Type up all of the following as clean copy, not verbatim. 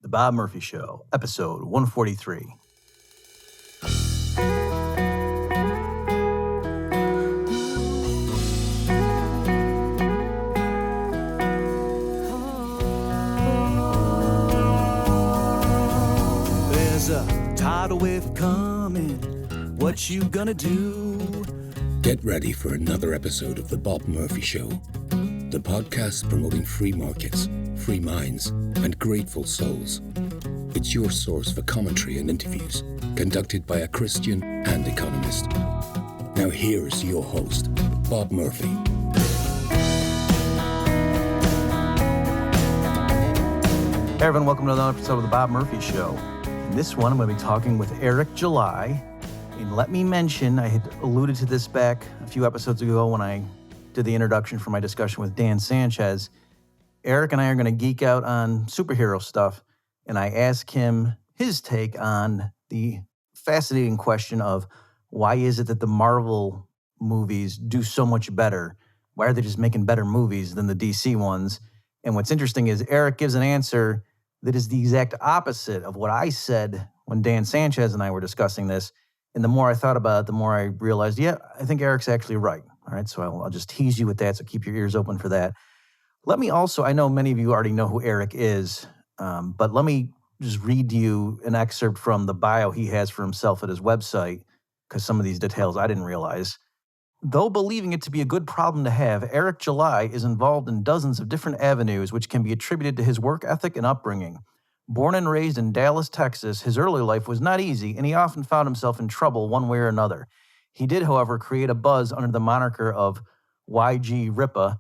The Bob Murphy Show, episode 143. There's a tidal wave coming. What you gonna do? Get ready for another episode of The Bob Murphy Show, the podcast promoting free markets, free minds, and grateful souls. It's your source for commentary and interviews, conducted by a Christian and economist. Now here's your host, Bob Murphy. Hey everyone, welcome to another episode of The Bob Murphy Show. In this one, I'm going to be talking with Eric July. And let me mention, I had alluded to this back a few episodes ago when I did the introduction for my discussion with Dan Sanchez. Eric and I are going to geek out on superhero stuff, and I asked him his take on the fascinating question of why is it that the Marvel movies do so much better? Why are they just making better movies than the DC ones? And what's interesting is Eric gives an answer that is the exact opposite of what I said when Dan Sanchez and I were discussing this. And the more I thought about it, the more I realized, yeah, I think Eric's actually right. All right, so I'll just tease you with that, so keep your ears open for that. Let me also, I know many of you already know who Eric is, but let me just read you an excerpt from the bio he has for himself at his website, because some of these details I didn't realize. Though believing it to be a good problem to have, Eric July is involved in dozens of different avenues which can be attributed to his work ethic and upbringing. Born and raised in Dallas, Texas, his early life was not easy, and he often found himself in trouble one way or another. He did, however, create a buzz under the moniker of YG Rippa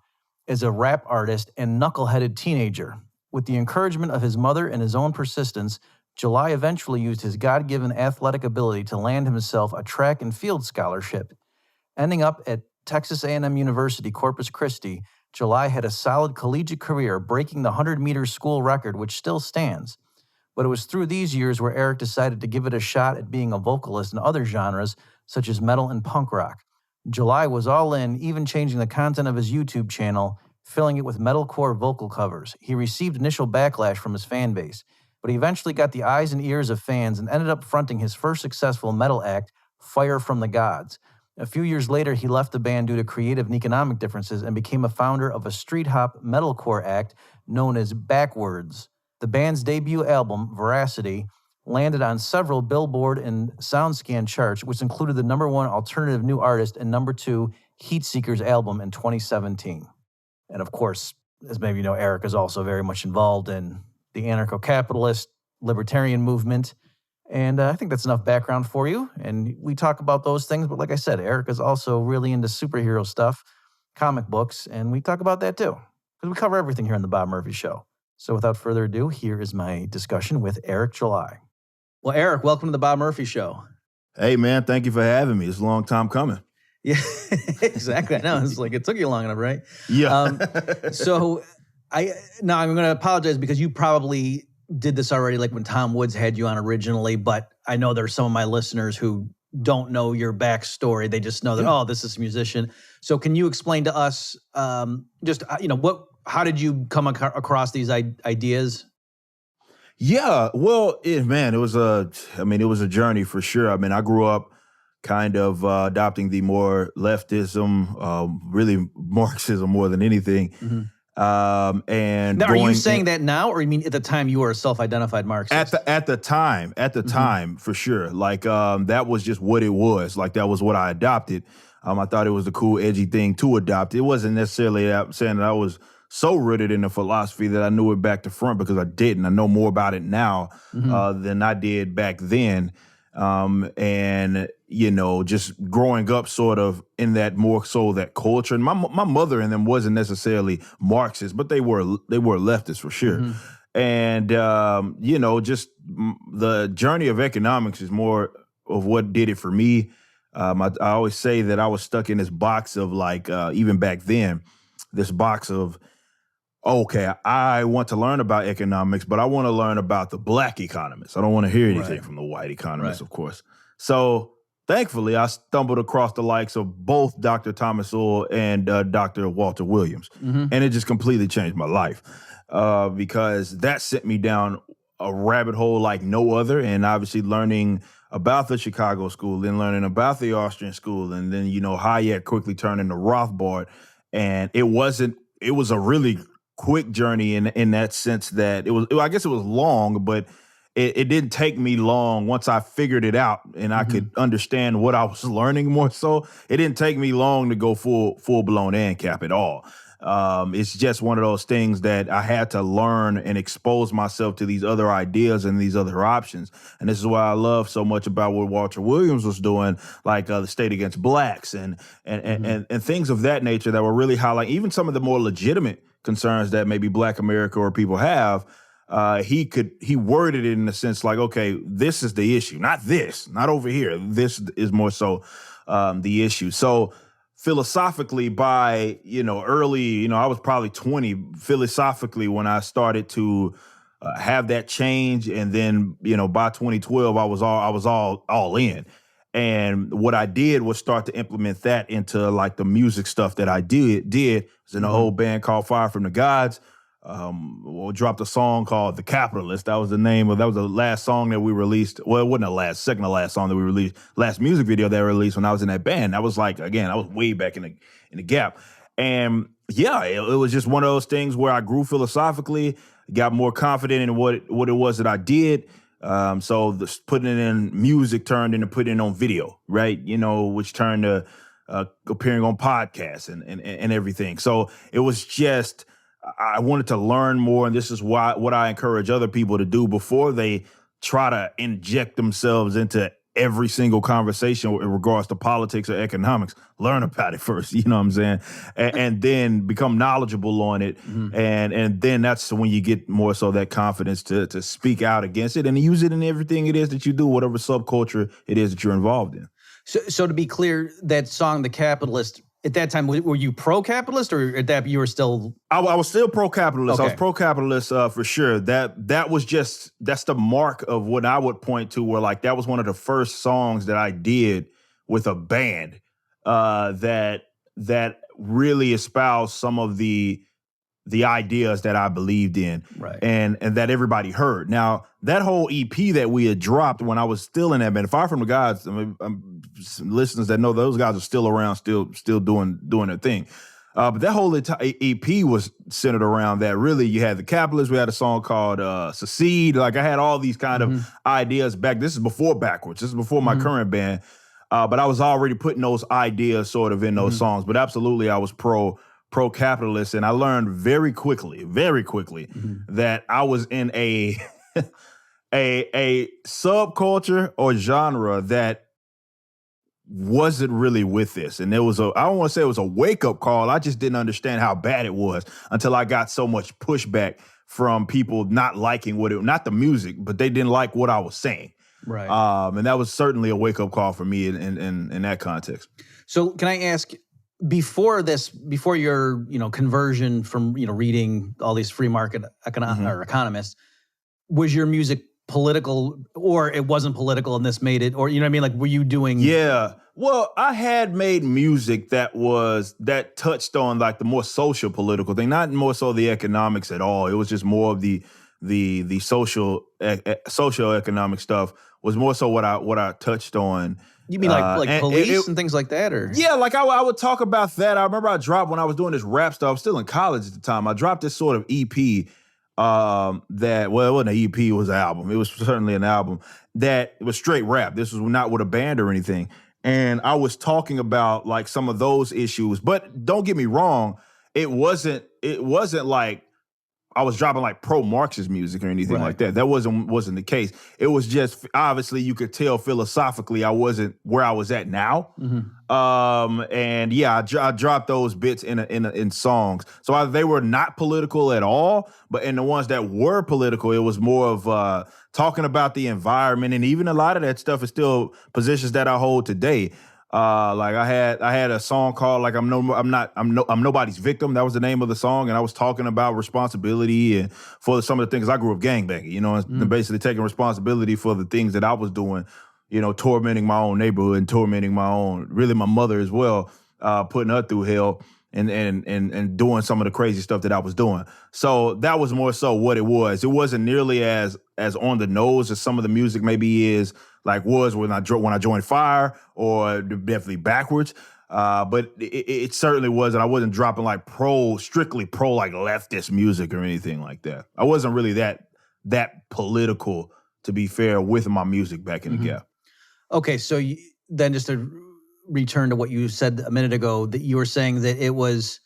as a rap artist and knuckleheaded teenager. With the encouragement of his mother and his own persistence, July eventually used his God-given athletic ability to land himself a track and field scholarship. Ending up at Texas A&M University, Corpus Christi, July had a solid collegiate career, breaking the 100-meter school record, which still stands. But it was through these years where Eric decided to give it a shot at being a vocalist in other genres, such as metal and punk rock. July was all in, even changing the content of his YouTube channel, filling it with metalcore vocal covers. He received initial backlash from his fan base, but he eventually got the eyes and ears of fans and ended up fronting his first successful metal act, Fire from the Gods. A few years later, he left the band due to creative and economic differences and became a founder of a street hop metalcore act known as Backwards. The band's debut album, Veracity, landed on several Billboard and SoundScan charts, which included the #1 alternative new artist and #2 Heatseekers album in 2017. And of course, as maybe you know, Eric is also very much involved in the anarcho-capitalist libertarian movement. And I think that's enough background for you. And we talk about those things. But like I said, Eric is also really into superhero stuff, comic books, and we talk about that too. Because we cover everything here on The Bob Murphy Show. So without further ado, here is my discussion with Eric July. Well, Eric, welcome to The Bob Murphy Show. Hey, man, thank you for having me. It's a long time coming. Yeah, exactly. I know. It's like it took you long enough, right? Yeah. So I'm going to apologize because you probably did this already, like when Tom Woods had you on originally, but I know there's some of my listeners who don't know your backstory. They just know that, oh, this is a musician. So can you explain to us how did you come across these ideas? Yeah, well, it was a journey for sure. I mean, I grew up kind of adopting the more leftism, really Marxism more than anything. Mm-hmm. And now, are you saying that now, or you mean at the time you were a self-identified Marxist? At the time, for sure. Like that was just what it was. Like that was what I adopted. I thought it was the cool, edgy thing to adopt. It wasn't necessarily saying that I was so rooted in the philosophy that I knew it back to front, because I didn't. I know more about it now than I did back then. And just growing up sort of in that more so that culture. And my mother and them wasn't necessarily Marxist, but they were leftists for sure. Mm-hmm. And, just the journey of economics is more of what did it for me. I always say that I was stuck in this box of even back then, this box of, okay, I want to learn about economics, but I want to learn about the black economists. I don't want to hear anything from the white economists, of course. So thankfully, I stumbled across the likes of both Dr. Thomas Sowell and Dr. Walter Williams. Mm-hmm. And it just completely changed my life because that sent me down a rabbit hole like no other, and obviously learning about the Chicago school, then learning about the Austrian school, and then Hayek quickly turned into Rothbard, and it was a really quick journey in that sense that I guess it was long, but it didn't take me long once I figured it out and I could understand what I was learning more so. It didn't take me long to go full blown ANCAP at all. It's just one of those things that I had to learn and expose myself to these other ideas and these other options. And this is why I love so much about what Walter Williams was doing, like the State Against Blacks and things of that nature that were really highlighting even some of the more legitimate concerns that maybe Black America or people have. He worded it in a sense like, okay, this is the issue, not this, not over here. This is more so the issue. So philosophically, by early, I was probably 20 philosophically when I started to have that change, and then by 2012 I was all in. And what I did was start to implement that into like the music stuff that I did. It was in an old band called Fire from the Gods. We dropped a song called The Capitalist. That was the last song that we released. Well, it wasn't the second to last song that we released. Last music video that we released when I was in that band. That was like, again, I was way back in the gap. And yeah, it was just one of those things where I grew philosophically, got more confident in what it was that I did. So putting it in music turned into putting it on video, right? Which turned to appearing on podcasts and everything. So it was just, I wanted to learn more, and this is what I encourage other people to do before they try to inject themselves into every single conversation in regards to politics or economics. Learn about it first, you know what I'm saying? And then become knowledgeable on it. And then that's when you get more so that confidence to speak out against it and use it in everything it is that you do, whatever subculture it is that you're involved in. So to be clear, that song, The Capitalist, at that time, were you pro-capitalist, or at that you were still? I was still pro-capitalist. Okay. I was pro-capitalist for sure. That was that's the mark of what I would point to, where like that was one of the first songs that I did with a band that really espoused some of the ideas that I believed in, right, and that everybody heard. Now, that whole EP that we had dropped when I was still in that band, Fire from the Gods, I mean, listeners that know those guys are still around, still doing their thing. But that whole EP was centered around that. Really, you had The Capitalists. We had a song called Secede. Like I had all these kind of ideas back. This is before Backwards. This is before my current band. But I was already putting those ideas sort of in those songs. But absolutely, I was pro-capitalist, and I learned very quickly that I was in a subculture or genre that wasn't really with this. And I don't want to say it was a wake-up call. I just didn't understand how bad it was until I got so much pushback from people not liking not the music, but they didn't like what I was saying. Right. And that was certainly a wake-up call for me in that context. So can I ask, before your conversion from reading all these free market or economists, was your music political, or it wasn't political and this made it, or like were you doing? Yeah, well, I had made music that touched on like the more social political thing, not more so the economics at all. It was just more of the social economic stuff was more so what I touched on. You mean like police and things like that, or? Yeah, like I would talk about that. I remember I dropped, when I was doing this rap stuff, I was still in college at the time, I dropped this sort of EP that, well, it wasn't an EP, it was an album. It was certainly an album that was straight rap. This was not with a band or anything. And I was talking about like some of those issues, but don't get me wrong, it wasn't like I was dropping like pro-Marxist music or anything like that. That wasn't the case. It was just, obviously you could tell philosophically I wasn't where I was at now. And yeah, I dropped those bits in songs. So they were not political at all, but in the ones that were political, it was more of talking about the environment, and even a lot of that stuff is still positions that I hold today. Like I had a song called like I'm nobody's victim. That was the name of the song, and I was talking about responsibility and for some of the things. I grew up gangbanging, and basically taking responsibility for the things that I was doing, tormenting my own neighborhood and tormenting my mother as well, putting her through hell. and doing some of the crazy stuff that I was doing. So that was more so what it was. It wasn't nearly as on the nose as some of the music maybe was when I joined Fire, or definitely backwards. But it certainly wasn't. I wasn't dropping like strictly pro like leftist music or anything like that. I wasn't really that political, to be fair, with my music back in the gap. Okay, so then just to return to what you said a minute ago, that you were saying that it was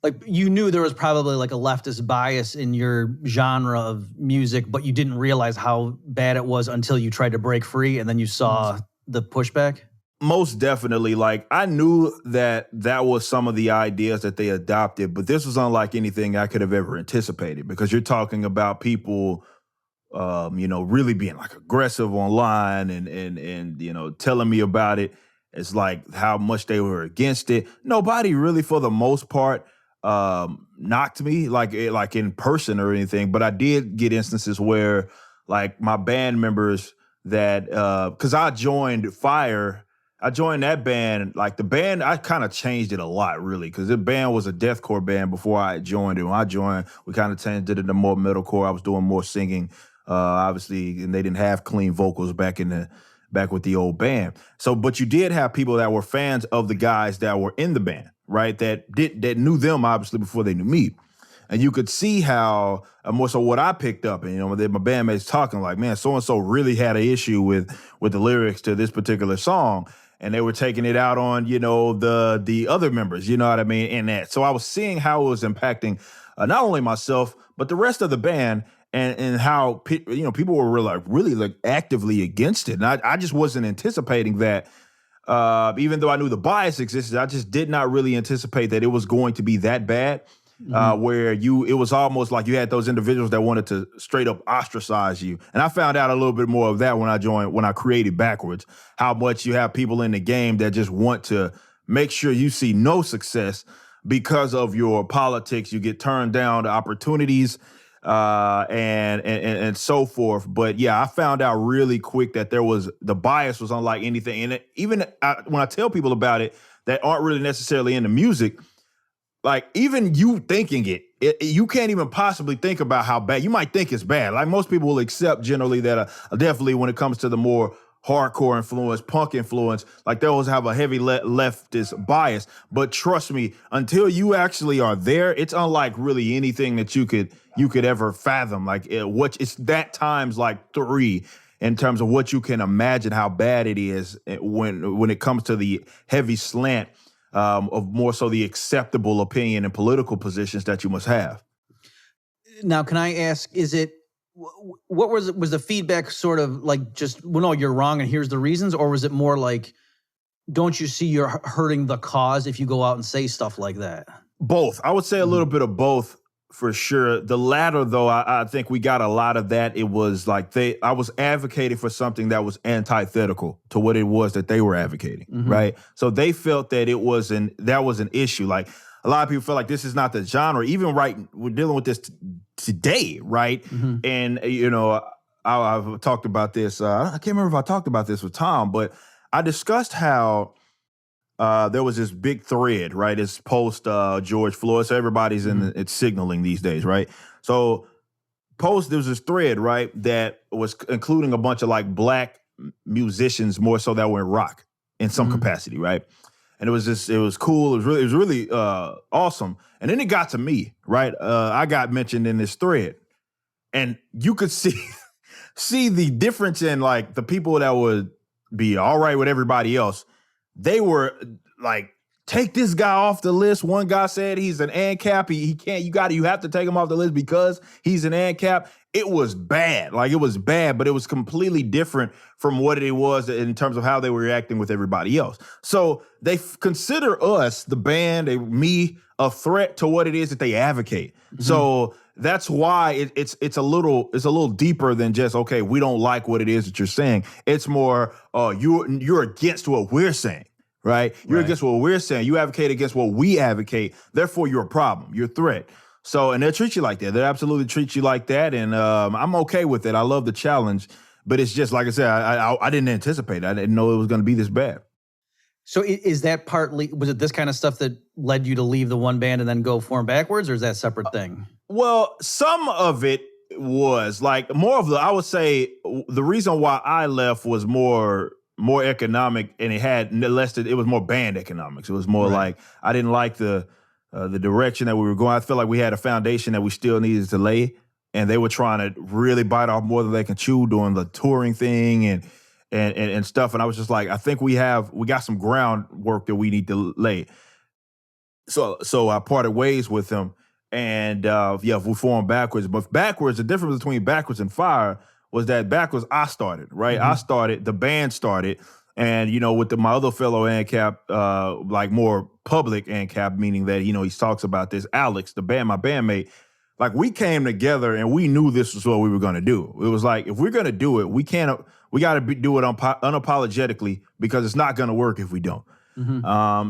like you knew there was probably like a leftist bias in your genre of music, but you didn't realize how bad it was until you tried to break free, and then you saw the pushback? Most definitely. Like, I knew that was some of the ideas that they adopted, but this was unlike anything I could have ever anticipated, because you're talking about people really being like aggressive online and telling me about it. It's like how much they were against it. Nobody really, for the most part, knocked me like in person or anything. But I did get instances where like my band members that, cause I joined Fire, I joined that band, like the band, I kind of changed it a lot really. Cause the band was a deathcore band before I joined it. When I joined, we kind of changed it into more metalcore. I was doing more singing, obviously, and they didn't have clean vocals back with the old band. So, but you did have people that were fans of the guys that were in the band, right? That knew them obviously before they knew me. And you could see how, more so what I picked up, and my bandmates talking like, man, so-and-so really had an issue with the lyrics to this particular song. And they were taking it out on, the other members, you know what I mean? And that. So I was seeing how it was impacting not only myself, but the rest of the band. And how people were really actively against it, and I just wasn't anticipating that. Even though I knew the bias existed, I just did not really anticipate that it was going to be that bad. Where it was almost like you had those individuals that wanted to straight up ostracize you. And I found out a little bit more of that when I created Backwards. How much you have people in the game that just want to make sure you see no success because of your politics. You get turned down to opportunities. And so forth. But yeah, I found out really quick that the bias was unlike anything. And when I tell people about it that aren't really necessarily into music, like even you thinking it, you can't even possibly think about how bad. You might think it's bad. Like most people will accept generally that definitely when it comes to the more hardcore influence, punk influence, like they always have a heavy leftist bias. But trust me, until you actually are there, it's unlike really anything that you could ever fathom. Like it's that times like 3 in terms of what you can imagine how bad it is when it comes to the heavy slant of more so the acceptable opinion and political positions that you must have. Now, can I ask, what was the feedback sort of like just, well, no, you're wrong and here's the reasons? Or was it more like, don't you see you're hurting the cause if you go out and say stuff like that? Both. I would say a little bit of both for sure. The latter, though, I think we got a lot of that. It was like I was advocating for something that was antithetical to what it was that they were advocating, right? So they felt that that was an issue. Like a lot of people feel like this is not the genre. Even we're dealing with this today, right? And I've talked about this. I can't remember if I talked about this with Tom, but I discussed how there was this big thread, right? It's post George Floyd, so everybody's it's signaling these days, right? So there was this thread, right, that was including a bunch of like black musicians more so that were in rock in some capacity, right? And it was cool. It was really awesome. And then it got to me, right? I got mentioned in this thread, and you could see the difference in like the people that would be all right with everybody else. They were like, take this guy off the list. One guy said he's an ANCAP. He can't. You have to take him off the list because he's an ANCAP. It was bad. Like it was bad, but it was completely different from what it was in terms of how they were reacting with everybody else. So they consider us, the band, me, a threat to what it is that they advocate. So that's why it's a little deeper than just, okay, we don't like what it is that you're saying. It's more, you're against what we're saying, right? You're against what we're saying. You advocate against what we advocate. Therefore, you're a problem. You're a threat. So, and they'll treat you like that. They absolutely treat you like that. And I'm okay with it. I love the challenge. But it's just, like I said, I didn't anticipate it. I didn't know it was going to be this bad. So is that partly, was it this kind of stuff that led you to leave the one band and then go form Backwards, or is that a separate thing? Well, some of it was like more of the, I would say the reason why I left was more economic, and it was more band economics. It was more Right. like I didn't like the direction that we were going. I feel like we had a foundation that we still needed to lay, and they were trying to really bite off more than they can chew doing the touring thing and stuff. And I was just like, I think we got some groundwork that we need to lay. So I parted ways with him, and we formed Backwards. But Backwards, the difference between Backwards and Fire was that Backwards I started, right? I started, the band started, and with my other fellow ANCAP, like more public ANCAP, meaning that he talks about this. Alex, my bandmate, like we came together and we knew this was what we were going to do. It was like, if we're going to do it, we got to do it unapologetically, because it's not going to work if we don't.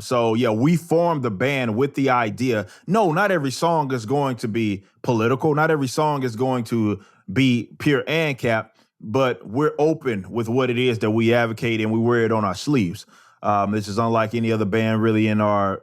So we formed the band with the idea. No, not every song is going to be political. Not every song is going to be pure ANCAP, but we're open with what it is that we advocate, and we wear it on our sleeves. This is unlike any other band really in our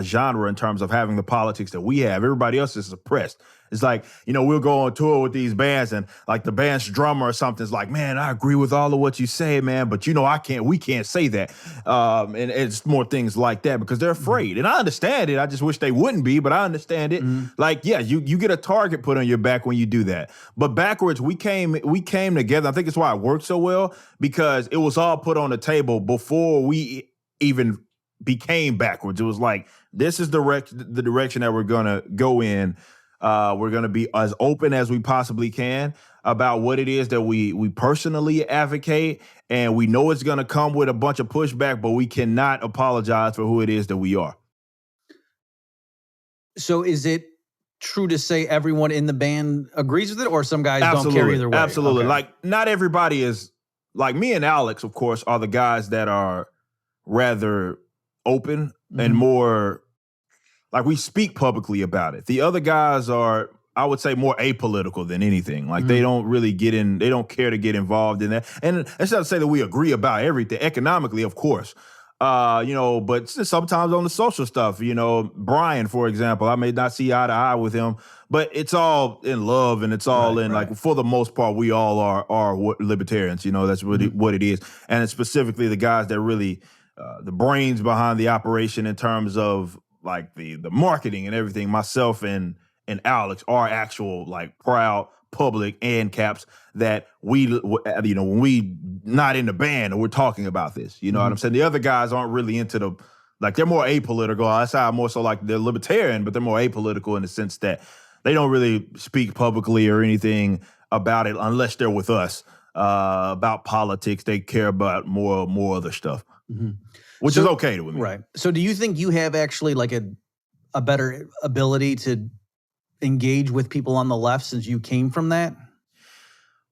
genre in terms of having the politics that we have. Everybody else is suppressed. It's like, we'll go on tour with these bands, and like the band's drummer or something is like, man, I agree with all of what you say, man, but we can't say that. And it's more things like that because they're afraid. And I understand it. I just wish they wouldn't be, but I understand it. Like, yeah, you get a target put on your back when you do that. But Backwards, we came together. I think it's why it worked so well, because it was all put on the table before we even became Backwards. It was like, this is the direction that we're gonna go in. We're going to be as open as we possibly can about what it is that we personally advocate. And we know it's going to come with a bunch of pushback, but we cannot apologize for who it is that we are. So is it true to say everyone in the band agrees with it, or some guys don't care either way? Absolutely. Okay. Like, not everybody is, like me and Alex, of course, are the guys that are rather open and more, like, we speak publicly about it. The other guys are, I would say, more apolitical than anything. Like, they don't really they don't care to get involved in that. And that's not to say that we agree about everything. Economically, of course. But sometimes on the social stuff, Brian, for example, I may not see eye to eye with him, but it's all in love, and it's all like, for the most part, we all are libertarians. That's really what it is. And it's specifically the guys that really, the brains behind the operation in terms of, like, the marketing and everything. Myself and Alex are actual, like, proud public ANCAPs that when we not in the band and we're talking about this, what I'm saying? The other guys aren't really into they're more apolitical. That's how I'm more so like they're libertarian, but they're more apolitical in the sense that they don't really speak publicly or anything about it unless they're with us about politics. They care about more other stuff. Which is okay to me. Right. So do you think you have actually like a better ability to engage with people on the left since you came from that?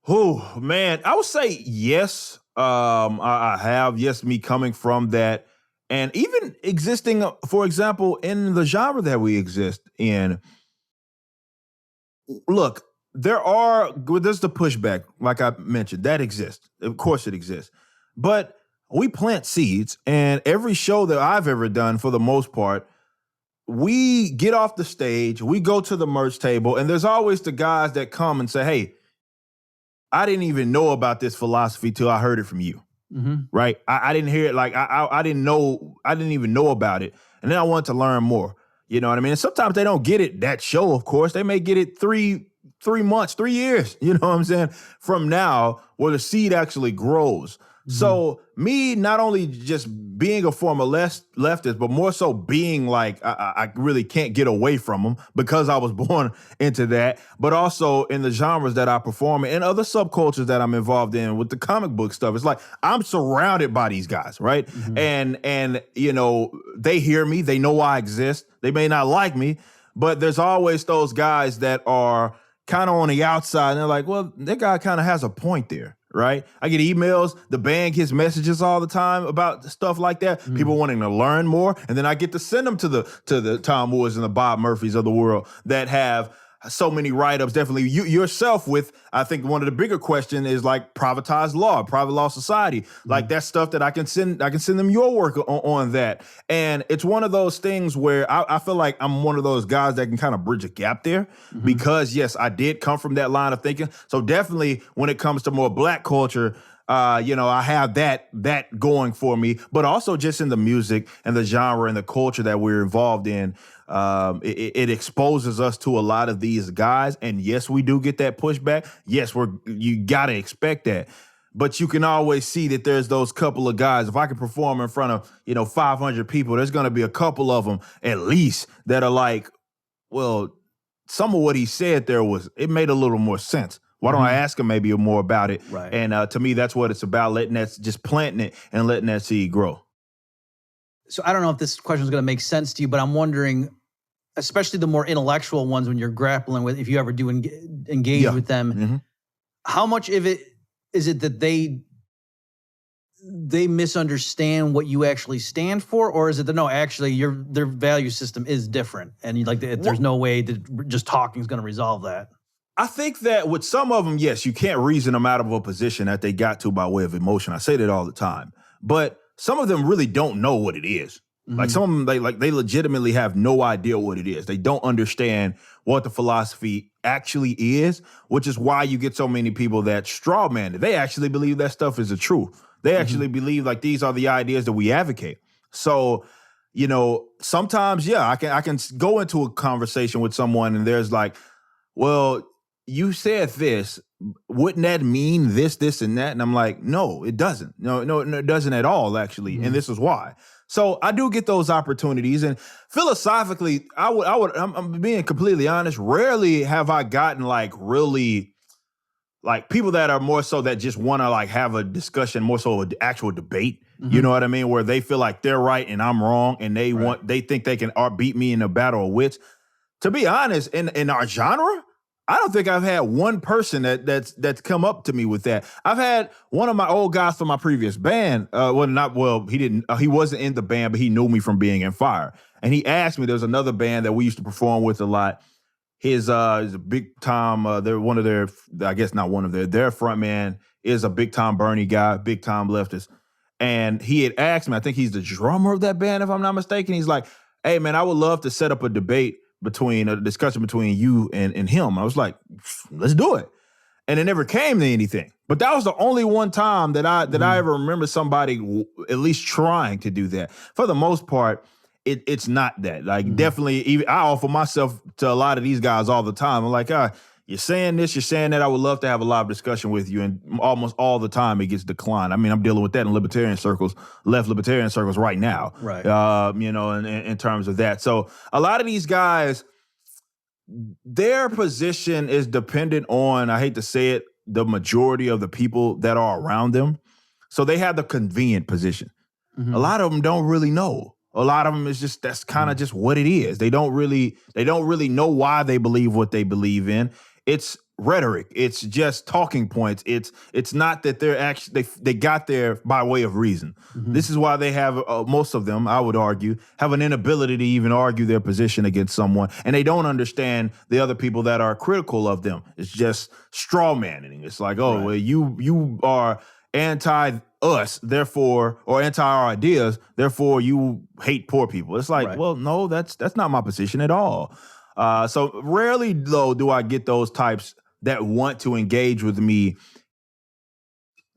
Oh, man. I would say yes. I have. Yes, me coming from that. And even existing, for example, in the genre that we exist in. Look, there's the pushback, like I mentioned, that exists. Of course it exists. But we plant seeds, and every show that I've ever done, for the most part, we get off the stage, we go to the merch table, and there's always the guys that come and say, hey, I didn't even know about this philosophy till I heard it from you, right? I didn't hear it, like, I didn't even know about it, and then I wanted to learn more, you know what I mean? And sometimes they don't get it that show, of course. They may get it 3 months, 3 years, you know what I'm saying, from now, where the seed actually grows. So me not only just being a former leftist, but more so being like, I really can't get away from them because I was born into that, but also in the genres that I perform in and other subcultures that I'm involved in with the comic book stuff. It's like I'm surrounded by these guys, right? And they hear me, they know I exist. They may not like me, but there's always those guys that are kind of on the outside, and they're like, well, that guy kind of has a point there. Right? I get emails, the band gets messages all the time about stuff like that. People wanting to learn more. And then I get to send them to the Tom Woods and the Bob Murphys of the world that have so many write-ups, definitely you yourself with, I think one of the bigger question is like privatized law, private law society. Like that's stuff that I can send them your work on that. And it's one of those things where I feel like I'm one of those guys that can kind of bridge a gap there because yes, I did come from that line of thinking. So definitely when it comes to more black culture, I have that going for me, but also just in the music and the genre and the culture that we're involved in, it exposes us to a lot of these guys. And yes, we do get that pushback. Yes, you gotta expect that. But you can always see that there's those couple of guys. If I can perform in front of 500 people, there's gonna be a couple of them at least that are like, well, some of what he said there it made a little more sense. Why don't I ask him maybe more about it? Right. And to me, that's what it's about, just planting it and letting that seed grow. So I don't know if this question is going to make sense to you, but I'm wondering, especially the more intellectual ones when you're grappling with, if you ever do engage with them, how much of it is it that they misunderstand what you actually stand for, or is it that no, actually their value system is different, and there's no way that just talking is going to resolve that? I think that with some of them, yes, you can't reason them out of a position that they got to by way of emotion. I say that all the time. But some of them really don't know what it is. Like some of them, they legitimately have no idea what it is. They don't understand what the philosophy actually is, which is why you get so many people that straw man it. They actually believe that stuff is the truth. They actually believe like these are the ideas that we advocate. So, sometimes, I can go into a conversation with someone and there's like, well, you said this, wouldn't that mean this, and that? And I'm like, no, it doesn't. No, it doesn't at all, actually. And this is why. So I do get those opportunities. And philosophically, I'm being completely honest, rarely have I gotten like really like people that are more so that just want to like have a discussion, more so an actual debate. You know what I mean? Where they feel like they're right and I'm wrong, and they think they can beat me in a battle of wits. To be honest, in our genre, I don't think I've had one person that's come up to me with that. I've had one of my old guys from my previous band. He wasn't in the band, but he knew me from being in Fire. And he asked me, there's another band that we used to perform with a lot. His is a big time, their front man is a big time Bernie guy, big time leftist. And he had asked me, I think he's the drummer of that band, if I'm not mistaken. He's like, hey man, I would love to set up a discussion between you and him. I was like, let's do it. And it never came to anything. But that was the only one time that I ever remember somebody at least trying to do that. For the most part, it's not that. Like definitely, I offer myself to a lot of these guys all the time. I'm like, you're saying this, you're saying that. I would love to have a live discussion with you. And almost all the time it gets declined. I mean, I'm dealing with that in libertarian circles, left libertarian circles right now. Right. In terms of that. So a lot of these guys, their position is dependent on, I hate to say it, the majority of the people that are around them. So they have the convenient position. A lot of them don't really know. A lot of them is just, that's kind of just what it is. They don't really know why they believe what they believe in. It's rhetoric. It's just talking points. It's not that they're actually, they got there by way of reason. This is why they have, most of them, I would argue, have an inability to even argue their position against someone. And they don't understand the other people that are critical of them. It's just straw manning. It's like, well, you are anti us, therefore, or anti our ideas, therefore you hate poor people. It's like, well, no, that's not my position at all. So rarely, though, do I get those types that want to engage with me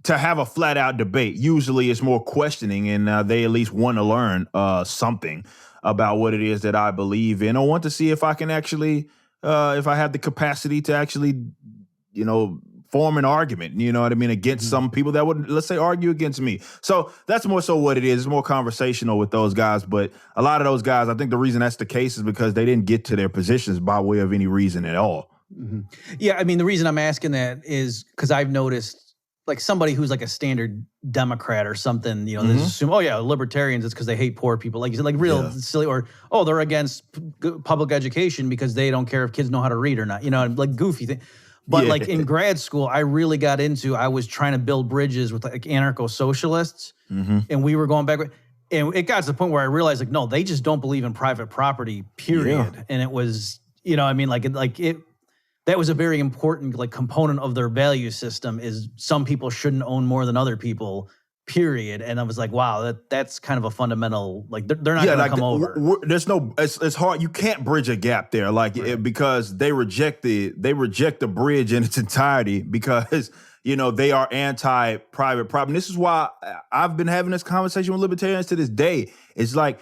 to have a flat out debate. Usually it's more questioning, and they at least want to learn something about what it is that I believe in, or want to see if I can actually, if I have the capacity to actually, form an argument, you know what I mean, against some people that would, let's say, argue against me. So that's more so what it is. It's more conversational with those guys. But a lot of those guys, I think the reason that's the case is because they didn't get to their positions by way of any reason at all. Yeah, I mean, the reason I'm asking that is because I've noticed, like, somebody who's like a standard Democrat or something, they assume, libertarians, it's because they hate poor people. Like you said, like real silly, or, they're against public education because they don't care if kids know how to read or not, like goofy thing. But like in grad school, I really got into, I was trying to build bridges with like anarcho-socialists, and we were going back. And it got to the point where I realized, like, no, they just don't believe in private property, period. And it was, that was a very important like component of their value system is some people shouldn't own more than other people, period. And I was like, wow, that's kind of a fundamental, like they're not going to come over. There's no, it's hard. You can't bridge a gap there, like because they reject the bridge in its entirety because they are anti-private property. And this is why I've been having this conversation with libertarians to this day. It's like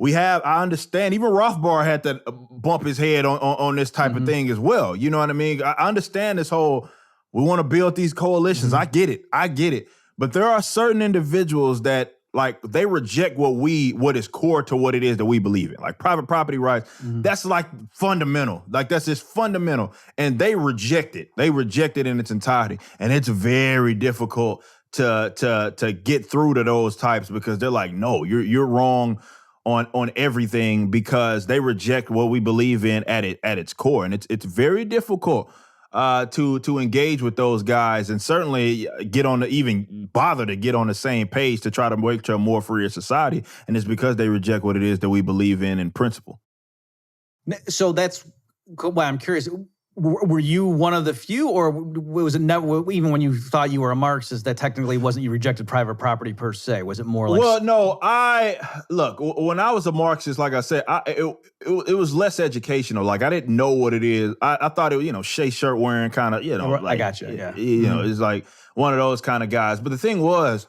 I understand, even Rothbard had to bump his head on this type of thing as well. You know what I mean? I understand this whole, we want to build these coalitions. I get it. But there are certain individuals that like they reject what is core to what it is that we believe in. Like private property rights, that's like fundamental. Like that's just fundamental. And they reject it. They reject it in its entirety. And it's very difficult to get through to those types because they're like, no, you're wrong on everything because they reject what we believe in at its core. And it's very difficult to engage with those guys and certainly even bother to get on the same page to try to make to a more freer society. And it's because they reject what it is that we believe in principle. So that's why I'm curious. Were you one of the few, or was it never, even when you thought you were a Marxist, that technically wasn't, you rejected private property per se? Was it more like... Well, no, when I was a Marxist, like I said, it was less educational. Like I didn't know what it is. I thought it was, Shea shirt wearing kind of, like, I got you, yeah. It's like one of those kind of guys. But the thing was,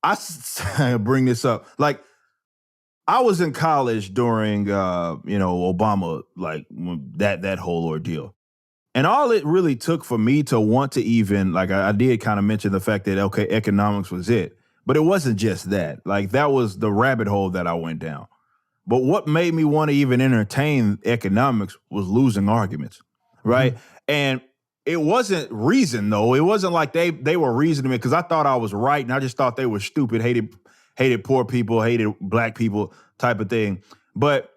I bring this up, like, I was in college during, Obama, like that whole ordeal. And all it really took for me to want to even, like I did kind of mention the fact that, okay, economics was it. But it wasn't just that. Like that was the rabbit hole that I went down. But what made me want to even entertain economics was losing arguments, right? And it wasn't reason, though. It wasn't like they were reasoning me because I thought I was right and I just thought they were stupid, hated poor people, hated black people type of thing. But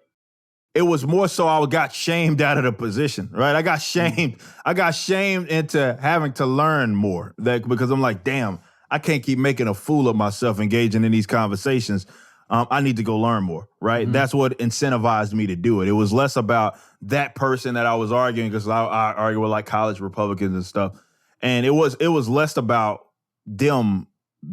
it was more so I got shamed out of the position, right? I got shamed into having to learn more because I'm like, damn, I can't keep making a fool of myself engaging in these conversations. I need to go learn more, right? That's what incentivized me to do it. It was less about that person that I was arguing because I argue with like college Republicans and stuff. And it was less about them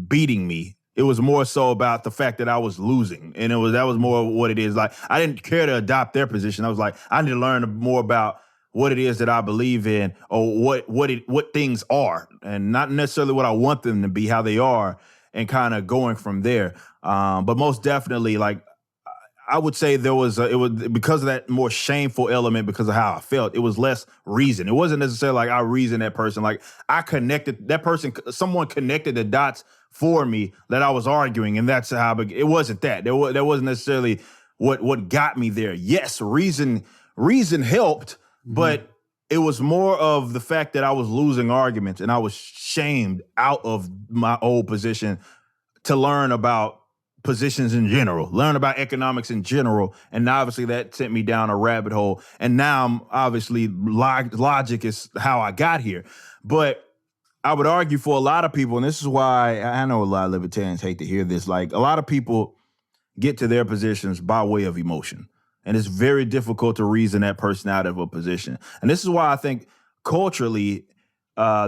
beating me. It was more so about the fact that I was losing. And that was more what it is. Like, I didn't care to adopt their position. I was like, I need to learn more about what it is that I believe in or what things are and not necessarily what I want them to be, how they are, and kind of going from there. But most definitely, like, I would say it was because of that more shameful element, because of how I felt, it was less reason. It wasn't necessarily like I reasoned that person. Like I connected that person, someone connected the dots for me that I was arguing. And that's how it wasn't that. That wasn't necessarily what got me there. Yes, reason helped, but it was more of the fact that I was losing arguments and I was shamed out of my old position to learn about positions in general, learn about economics in general. And obviously that sent me down a rabbit hole. And now I'm obviously logic is how I got here. But I would argue for a lot of people, and this is why I know a lot of libertarians hate to hear this, like a lot of people get to their positions by way of emotion. And it's very difficult to reason that person out of a position. And this is why I think culturally,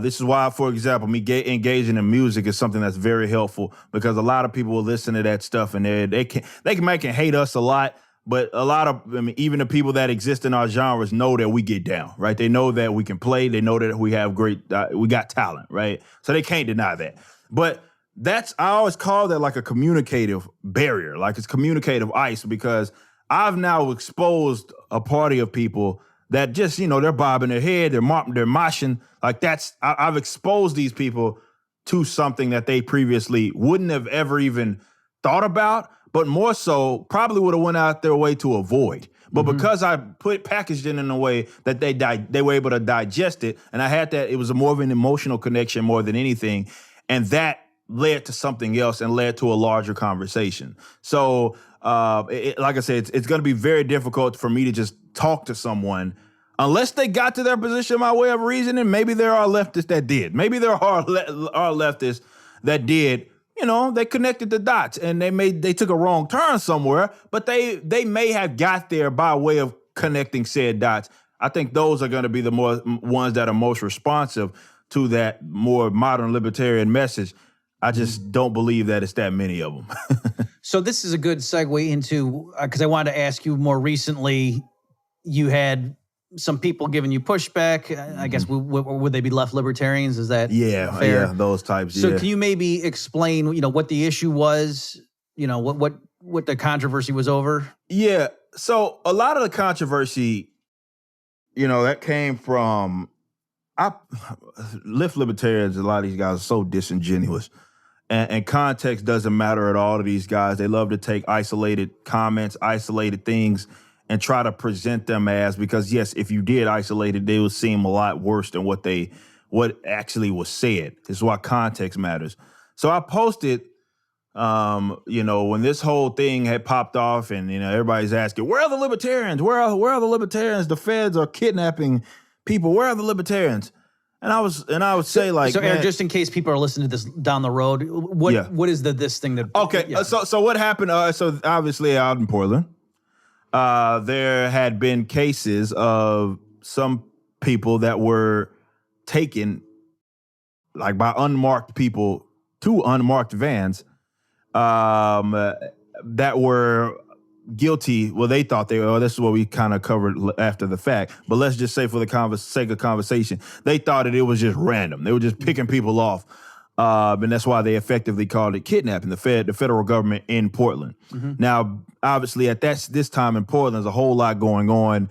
this is why, for example, me engaging in music is something that's very helpful, because a lot of people will listen to that stuff and they can hate us a lot, but a lot of, even the people that exist in our genres know that we get down, right? They know that we can play. They know that we have we got talent, right? So they can't deny that. But I always call that like a communicative barrier, like it's communicative ice, because I've now exposed a party of people that just, they're bobbing their head, they're moshing. Like I've exposed these people to something that they previously wouldn't have ever even thought about, but more so probably would have went out their way to avoid. But because I packaged it in a way that they were able to digest it, and I had that, it was more of an emotional connection more than anything. And that led to something else and led to a larger conversation. So like I said, it's going to be very difficult for me to just talk to someone unless they got to their position by way of reasoning. Maybe there are leftists that did. Maybe there are leftists that did. They connected the dots and they took a wrong turn somewhere, but they may have got there by way of connecting said dots. I think those are going to be the more ones that are most responsive to that more modern libertarian message. I just don't believe that it's that many of them. So this is a good segue into, because I wanted to ask you more recently, you had some people giving you pushback. I guess would they be left libertarians? Is that fair? Yeah, those types. So can you maybe explain, what the issue was? What the controversy was over? Yeah. So a lot of the controversy, that came from left libertarians. A lot of these guys are so disingenuous. And context doesn't matter at all to these guys. They love to take isolated comments, isolated things, and try to present them as, because yes, if you did isolate it, they would seem a lot worse than what actually was said. This is why context matters. So I posted, when this whole thing had popped off, and everybody's asking, where are the libertarians? Where are the libertarians? The feds are kidnapping people. Where are the libertarians? And I would say, like, so Aaron, just in case people are listening to this down the road, what is this thing that? Okay, yeah. So what happened? So obviously out in Portland, there had been cases of some people that were taken, like by unmarked people, to unmarked vans, that were guilty. Well, they thought they were. This is what we kind of covered after the fact. But let's just say, for the sake of conversation, they thought that it was just random. They were just picking people off, and that's why they effectively called it kidnapping. The federal government in Portland. Mm-hmm. Now, obviously, at this time in Portland, there's a whole lot going on.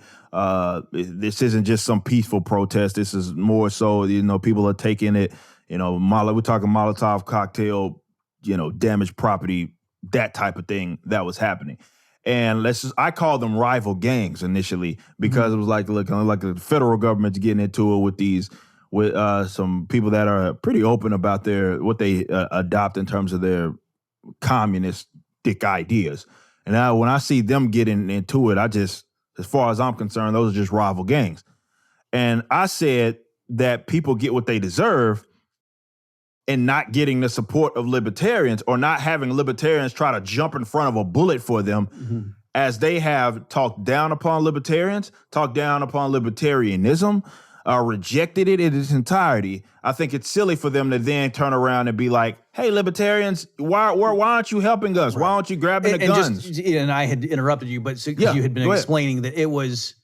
This isn't just some peaceful protest. This is more so, people are taking it. We're talking Molotov cocktail, damaged property, that type of thing that was happening. And I call them rival gangs initially, because it was like the federal government's getting into it with some people that are pretty open about what they adopt in terms of their communistic ideas. And now when I see them getting into it, as far as I'm concerned, those are just rival gangs. And I said that people get what they deserve, and not getting the support of libertarians, or not having libertarians try to jump in front of a bullet for them, as they have talked down upon libertarians, talked down upon libertarianism, rejected it in its entirety. I think it's silly for them to then turn around and be like, hey, libertarians, why aren't you helping us? Right. Why aren't you grabbing the guns? And I had interrupted you, but you had been explaining that it was,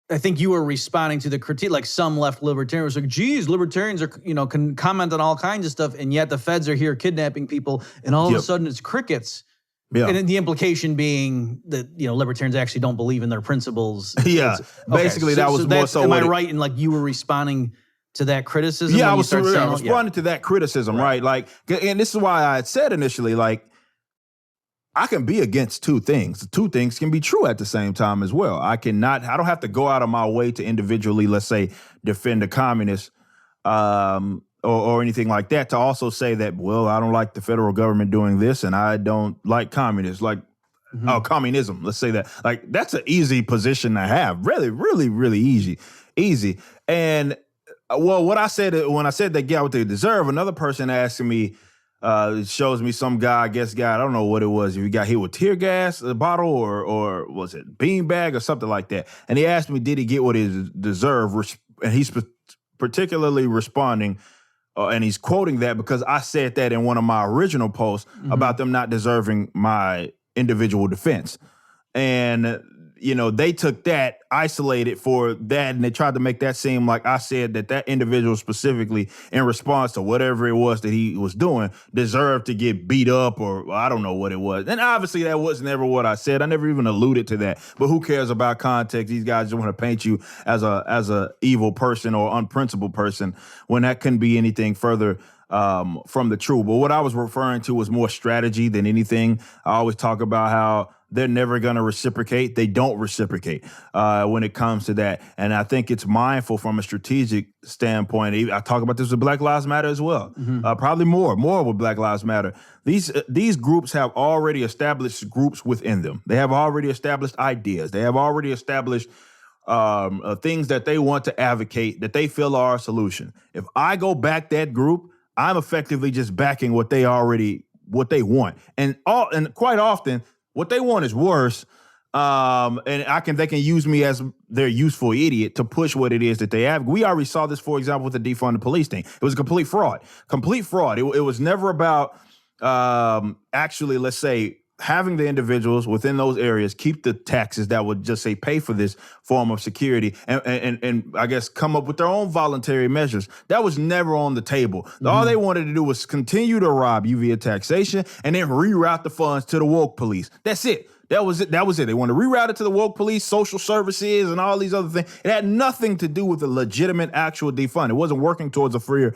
I think you were responding to the critique, like some left libertarians were like, geez, libertarians are, can comment on all kinds of stuff, and yet the feds are here kidnapping people, and all of a sudden it's crickets. Yeah. And the implication being that, libertarians actually don't believe in their principles. Yeah. Basically, that was more so. Am I right in, like, you were responding to that criticism? Yeah, I was responding to that criticism, right? Like, and this is why I had said initially, like, I can be against two things. The two things can be true at the same time as well. I don't have to go out of my way to individually, let's say, defend a communist or anything like that, to also say that, well, I don't like the federal government doing this, and I don't like communists, like communism. Let's say that. Like, that's an easy position to have. Really, really, really easy. And well, what I said, when I said they get what they deserve, another person asking me, it shows me some guy, I don't know what it was. If he got hit with tear gas, a bottle, or was it beanbag or something like that. And he asked me, did he get what he deserved? And he's particularly responding, and he's quoting that because I said that in one of my original posts about them not deserving my individual defense. And they took that, isolated for that, and they tried to make that seem like I said that individual specifically, in response to whatever it was that he was doing, deserved to get beat up, or I don't know what it was. And obviously that was never what I said. I never even alluded to that. But who cares about context? These guys just want to paint you as a evil person or unprincipled person, when that couldn't be anything further from the truth. But what I was referring to was more strategy than anything. I always talk about how they're never going to reciprocate. They don't reciprocate when it comes to that. And I think it's mindful from a strategic standpoint. I talk about this with Black Lives Matter as well. Probably more with Black Lives Matter. These groups have already established groups within them. They have already established ideas. They have already established things that they want to advocate, that they feel are a solution. If I go back that group, I'm effectively just backing what they want. And quite often, what they want is worse And they can use me as their useful idiot to push what it is that they have. We already saw this, for example, with the defund the police thing. It was a complete fraud. It was never about actually, let's say, having the individuals within those areas keep the taxes that would just say pay for this form of security and I guess come up with their own voluntary measures. That was never on the table. All they wanted to do was continue to rob you via taxation and then reroute the funds to the woke police. That's it. That was it. They wanted to reroute it to the woke police, social services, and all these other things. It had nothing to do with a legitimate actual defund. It wasn't working towards a freer,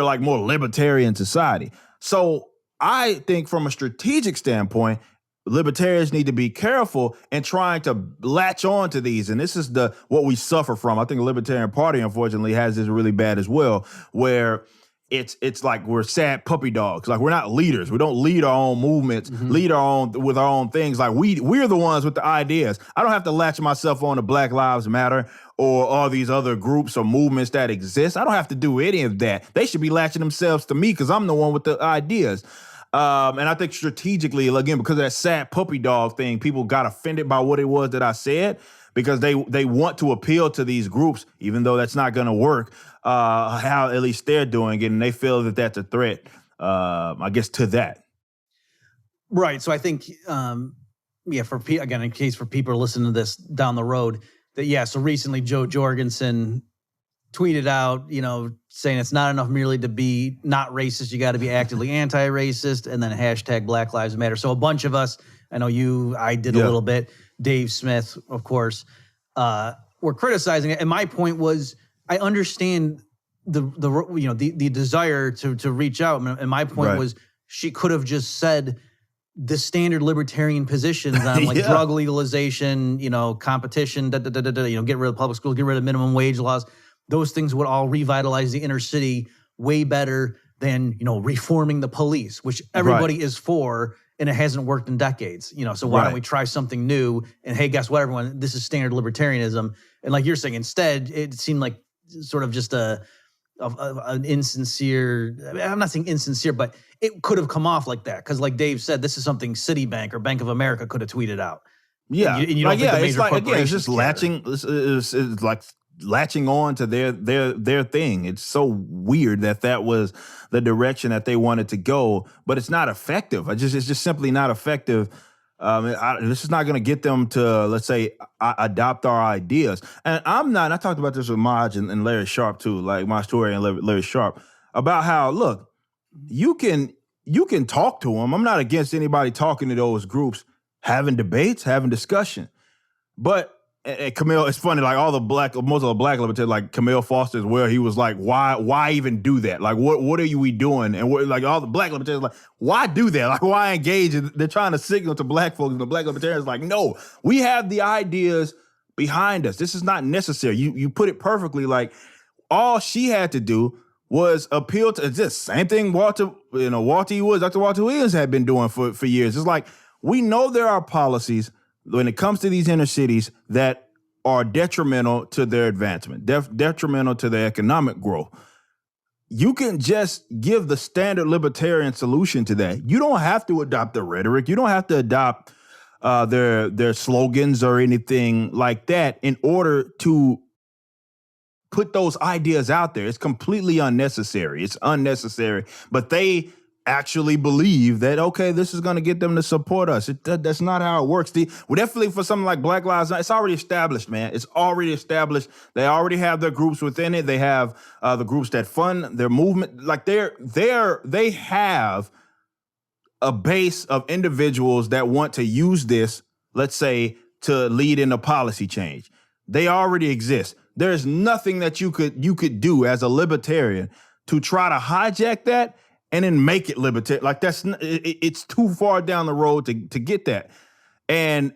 like more libertarian society. So I think from a strategic standpoint, libertarians need to be careful in trying to latch on to these. And this is what we suffer from. I think the Libertarian Party, unfortunately, has this really bad as well, where it's like we're sad puppy dogs. Like we're not leaders. We don't lead our own movements, lead with our own things. Like we're the ones with the ideas. I don't have to latch myself on to Black Lives Matter or all these other groups or movements that exist. I don't have to do any of that. They should be latching themselves to me because I'm the one with the ideas. And I think strategically, again, because of that sad puppy dog thing, people got offended by what it was that I said because they want to appeal to these groups, even though that's not going to work, how at least they're doing it. And they feel that that's a threat, I guess, to that. Right. So I think, again, in case for people listening to this down the road, so recently Joe Jorgensen tweeted out, saying it's not enough merely to be not racist. You got to be actively anti-racist, and then hashtag Black Lives Matter. So a bunch of us, I know I did a little bit, Dave Smith, of course, were criticizing it. And my point was, I understand the desire to reach out. And my point was, she could have just said the standard libertarian positions on like drug legalization, competition, get rid of public schools, get rid of minimum wage laws. Those things would all revitalize the inner city way better than, reforming the police, which everybody is for, and it hasn't worked in decades. So why don't we try something new? And hey, guess what, everyone? This is standard libertarianism. And like you're saying, instead, it seemed like sort of just an insincere, I'm not saying insincere, but it could have come off like that. Because like Dave said, this is something Citibank or Bank of America could have tweeted out. Yeah. And you don't think the major corporations it's just latching, it's like latching on to their thing. It's so weird that was the direction that they wanted to go, but it's not effective. It's just simply not effective. This is not going to get them to, let's say, adopt our ideas. And I talked about this with Maj and Larry Sharp too, like my story and Larry Sharp, about how, look, you can talk to them. I'm not against anybody talking to those groups, having debates, having discussion. But and Camille, it's funny, like most of the black libertarians, like Camille Foster as well, he was like, why even do that? Like, what are we doing? And like all the black libertarians, like, why do that? Like, why engage? And they're trying to signal to black folks, and the black libertarians like, no, we have the ideas behind us. This is not necessary. You put it perfectly. Like, all she had to do was appeal to this same thing Dr. Walter Williams had been doing for years. It's like, we know there are policies when it comes to these inner cities that are detrimental to their advancement, detrimental to their economic growth. You can just give the standard libertarian solution to that. You don't have to adopt their rhetoric. You don't have to adopt their slogans or anything like that in order to put those ideas out there. It's completely unnecessary. It's unnecessary. But they actually believe that, okay, this is going to get them to support us. That's not how it works. Definitely for something like Black Lives Matter, it's already established, man. It's already established. They already have their groups within it. They have the groups that fund their movement. Like they have a base of individuals that want to use this, let's say, to lead in a policy change. They already exist. There's nothing that you could do as a libertarian to try to hijack that and then make it libertarian. Like it's too far down the road to get that. And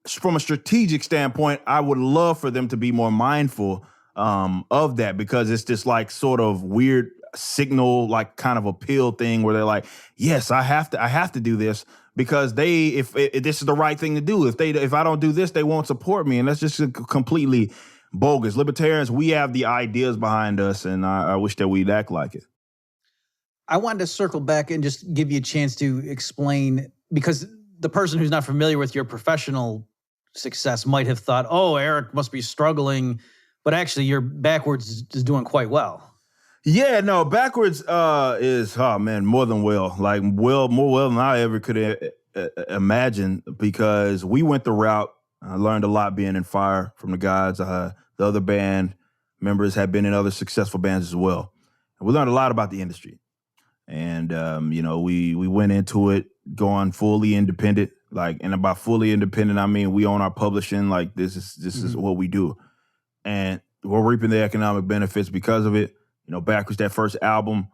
from a strategic standpoint, I would love for them to be more mindful of that, because it's this like sort of weird signal, like kind of appeal thing where they're like, yes, I have to do this because if this is the right thing to do. If I don't do this, they won't support me. And that's just completely bogus. Libertarians, we have the ideas behind us, and I wish that we'd act like it. I wanted to circle back and just give you a chance to explain, because the person who's not familiar with your professional success might have thought, oh, Eric must be struggling, but actually your Backwards is doing quite well. Yeah, no, Backwards is, oh man, more than well. Like, more well than I ever could imagine, because we went the route. I learned a lot being in Fire from the guys. The other band members had been in other successful bands as well. And we learned a lot about the industry. And, we went into it going fully independent. Like, and by fully independent, I mean we own our publishing. Like, this is what we do. And we're reaping the economic benefits because of it. Backwards, that first album,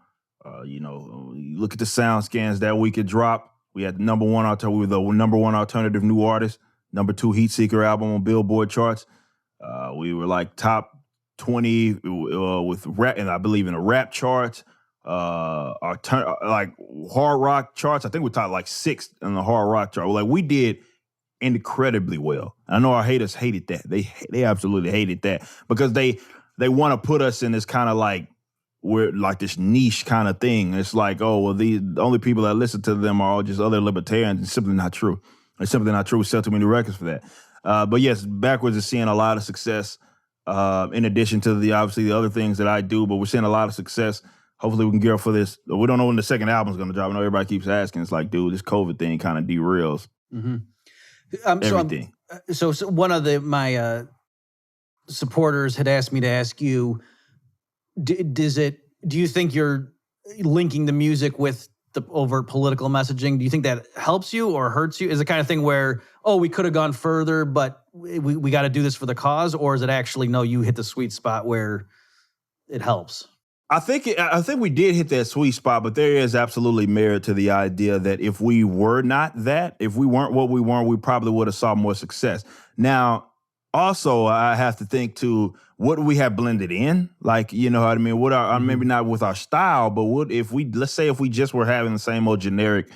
you look at the sound scans that week it dropped. We had we were the number one alternative new artist, number 2 heat seeker album on Billboard charts. We were like top 20 with rap, and I believe in the rap charts, like hard rock charts. I think we top like 6th in the hard rock chart. Like, we did incredibly well. I know our haters hated that. They absolutely hated that, because they want to put us in this kind of like, we're like this niche kind of thing. It's like, oh, well, the only people that listen to them are all just other libertarians. It's simply not true. It's simply not true. We sell too many records for that. But yes, Backwards is seeing a lot of success, in addition to the other things that I do, but we're seeing a lot of success. Hopefully we can gear up for this. We don't know when the second album's going to drop. I know everybody keeps asking. It's like, dude, this COVID thing kind of derails everything. So one of my supporters had asked me to ask you, do you think you're linking the music with the overt political messaging? Do you think that helps you or hurts you? Is it the kind of thing where, oh, we could have gone further, but we got to do this for the cause? Or is it actually, no, you hit the sweet spot where it helps? I think we did hit that sweet spot, but there is absolutely merit to the idea that if we were not that, if we weren't what we weren't, we probably would have saw more success. Now, also, I have to think to what do we have blended in? Like, you know what I mean? What are maybe not with our style, but let's say if we just were having the same old generic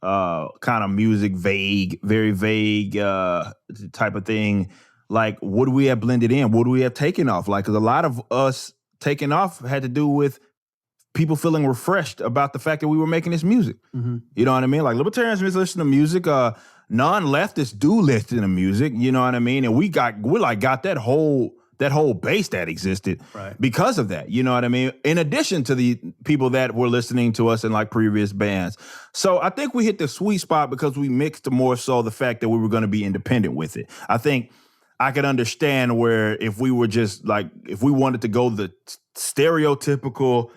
kind of music, very vague type of thing. Like, what do we have blended in? What do we have taken off? Like, 'cause a lot of us taking off had to do with people feeling refreshed about the fact that we were making this music. You know what I mean? Like, libertarians listen to music. Non-leftists do listen to music. You know what I mean? And we got that whole base that existed because of that. You know what I mean? In addition to the people that were listening to us in like previous bands. So I think we hit the sweet spot because we mixed more so the fact that we were going to be independent with it. I think I could understand where if we were just like, if we wanted to go the stereotypical,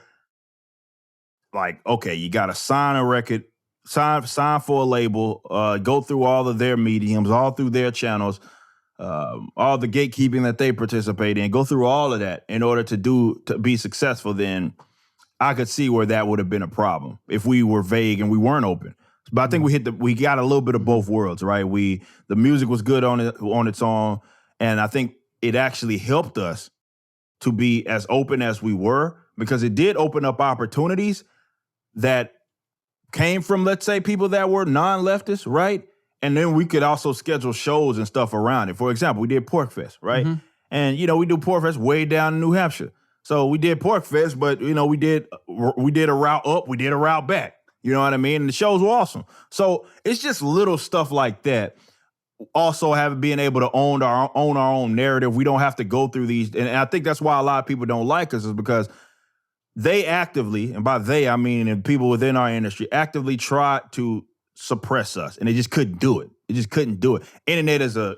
like, okay, you got to sign a record, sign for a label, go through all of their mediums, all through their channels, all the gatekeeping that they participate in, go through all of that in order to be successful, then I could see where that would have been a problem if we were vague and we weren't open. But I think we got a little bit of both worlds, right? The music was good on its own, and I think it actually helped us to be as open as we were, because it did open up opportunities that came from, let's say, people that were non-leftists, right? And then we could also schedule shows and stuff around it. For example, we did Pork Fest, right? And, we do Pork Fest way down in New Hampshire. So we did Pork Fest, but, we did a route up, we did a route back. You know what I mean? And the shows were awesome. So it's just little stuff like that. Also being able to own our own narrative. We don't have to go through these. And I think that's why a lot of people don't like us, is because they actively, and by they, I mean and people within our industry, actively tried to suppress us, and they just couldn't do it. They just couldn't do it. Internet is a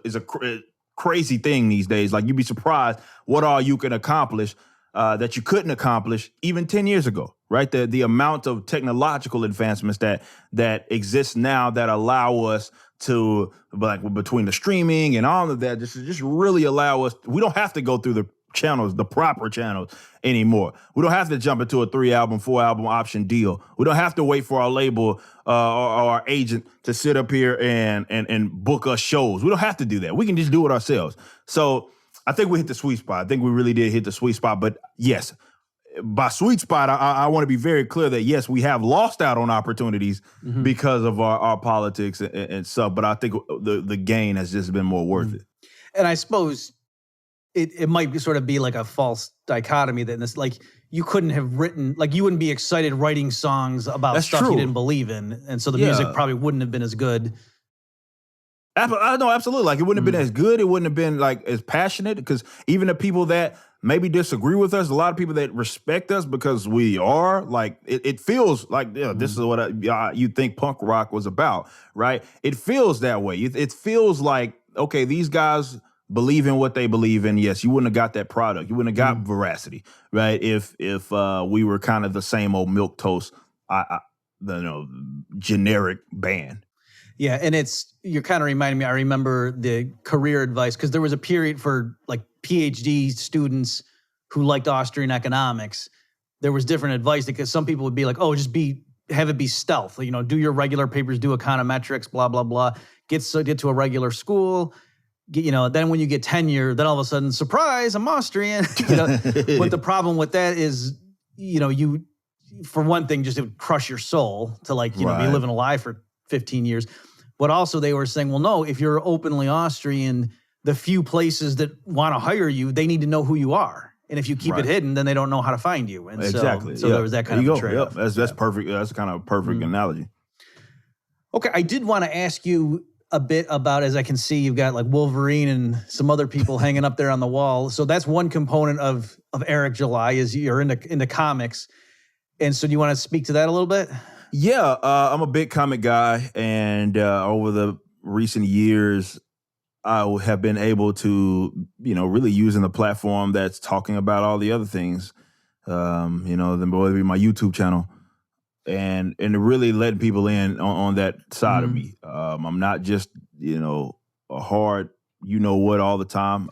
crazy thing these days. Like, you'd be surprised what all you can accomplish that you couldn't accomplish even 10 years ago, right? The amount of technological advancements that exist now that allow us to, like, between the streaming and all of that, just really allow us, we don't have to go through the channels, the proper channels anymore. We don't have to jump into a 3-album, 4-album option deal. We don't have to wait for our label or our agent to sit up here and book us shows. We don't have to do that. We can just do it ourselves. So I think we hit the sweet spot. I think we really did hit the sweet spot. But yes, by sweet spot, I want to be very clear that, yes, we have lost out on opportunities because of our politics and stuff. But I think the gain has just been more worth it. And I suppose it might sort of be like a false dichotomy that this, like, you couldn't have written, like, you wouldn't be excited writing songs about stuff you didn't believe in. And so the music probably wouldn't have been as good. No, absolutely. Like, it wouldn't have been as good. It wouldn't have been like as passionate, because even the people that maybe disagree with us, a lot of people that respect us because we are like, it feels like, this is what you think punk rock was about, right? It feels that way. It feels like, okay, these guys believe in what they believe in. Yes, you wouldn't have got that product. You wouldn't have got veracity, right? If we were kind of the same old milquetoast, generic band. Yeah, and you're kind of reminding me, I remember the career advice, because there was a period for like PhD students who liked Austrian economics. There was different advice, because some people would be like, oh, have it be stealth. Do your regular papers, do econometrics, blah, blah, blah. Get to a regular school. Then when you get tenure, then all of a sudden, surprise, I'm Austrian. But the problem with that is, you, for one thing, just it would crush your soul to be living a lie for 15 years. But also they were saying, well, no, if you're openly Austrian, the few places that want to hire you, they need to know who you are. And if you keep it hidden, then they don't know how to find you. And exactly. So there was that kind of a trade-off. That's perfect. That's kind of a perfect analogy. Okay, I did want to ask you a bit about, as I can see, you've got like Wolverine and some other people hanging up there on the wall. So that's one component of Eric July, is you're into comics. And so do you want to speak to that a little bit? Yeah, I'm a big comic guy, and over the recent years, I have been able to, really using the platform that's talking about all the other things, whether it be my YouTube channel, and really letting people in on that side of me. I'm not just, a hard, what all the time,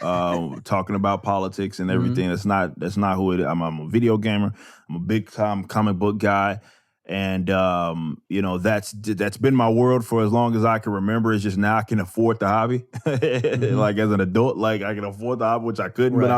talking about politics and everything. That's not who it is. I'm a video gamer. I'm a big time comic book guy. And, that's been my world for as long as I can remember. It's just now I can afford the hobby. Like as an adult, like I can afford the hobby, which I couldn't when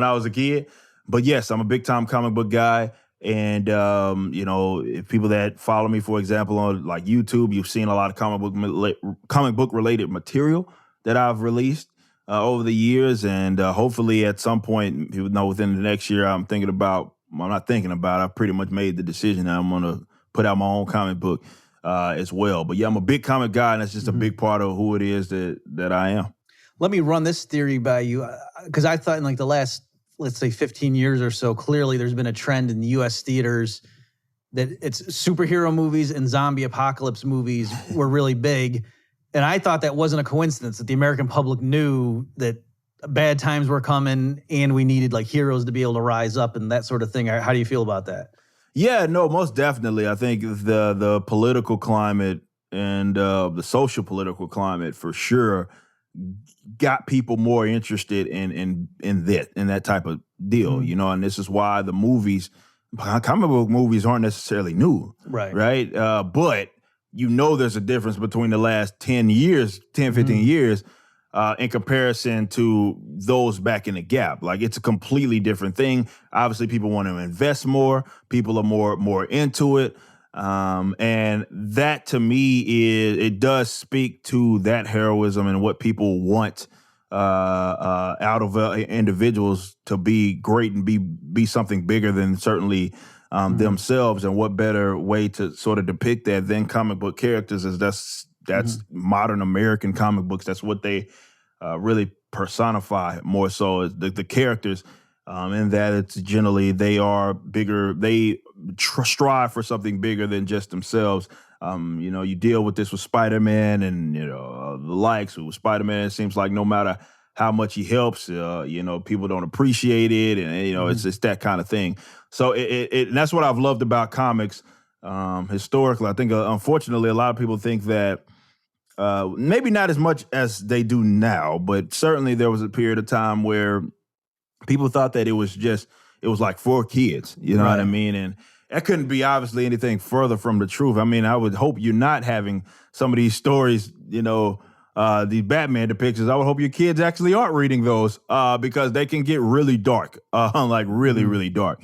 I was a kid. But yes, I'm a big time comic book guy. And, if people that follow me, for example, on like YouTube, you've seen a lot of comic book related material that I've released over the years. And hopefully at some point, within the next year, I'm not thinking about it. I pretty much made the decision that I'm going to put out my own comic book as well. But yeah, I'm a big comic guy, and that's just a big part of who it is that I am. Let me run this theory by you, because I thought in like the last, let's say 15 years or so, clearly there's been a trend in the U.S. theaters that it's superhero movies and zombie apocalypse movies were really big. And I thought that wasn't a coincidence, that the American public knew that bad times were coming and we needed like heroes to be able to rise up and that sort of thing. How do you feel about that? Yeah, no, most definitely. I think the political climate and the social political climate for sure got people more interested in that type of deal, and this is why the comic book movies aren't necessarily new. Right. But there's a difference between the last 10 years, 10, 15 years, in comparison to those back in the gap. Like, it's a completely different thing. Obviously, people want to invest more. People are more into it. And that, to me, it does speak to that heroism and what people want out of individuals to be great and be something bigger than certainly themselves. And what better way to sort of depict that than comic book characters? Is that's modern American comic books. That's what they really personify more so, as the characters. In that it's generally they are bigger. They strive for something bigger than just themselves. You deal with this with Spider-Man and the likes. With Spider-Man, it seems like no matter how much he helps, people don't appreciate it, and it's that kind of thing. So and that's what I've loved about comics historically. I think unfortunately a lot of people think that maybe not as much as they do now, but certainly there was a period of time where people thought that it was like for kids, what I mean? And that couldn't be obviously anything further from the truth. I mean, I would hope you're not having some of these stories, these Batman depictions. I would hope your kids actually aren't reading those because they can get really dark, like really, really dark.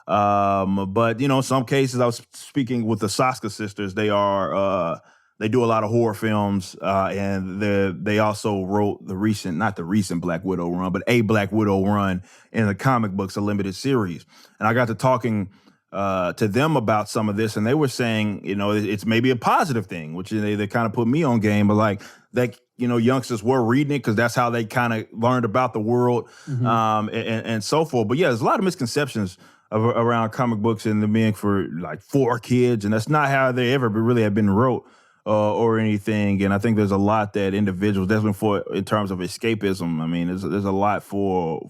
But, in some cases, I was speaking with the Saska sisters. They do a lot of horror films, and they also wrote not the recent Black Widow run, but a Black Widow run in the comic books, a limited series. And I got to talking to them about some of this, and they were saying, it's maybe a positive thing, which they kind of put me on game, but like that, youngsters were reading it because that's how they kind of learned about the world, and so forth. But yeah, there's a lot of misconceptions around comic books and them being for kids, and that's not how they ever really have been wrote. Or anything, and I think there's a lot that individuals, definitely in terms of escapism. I mean, there's a lot for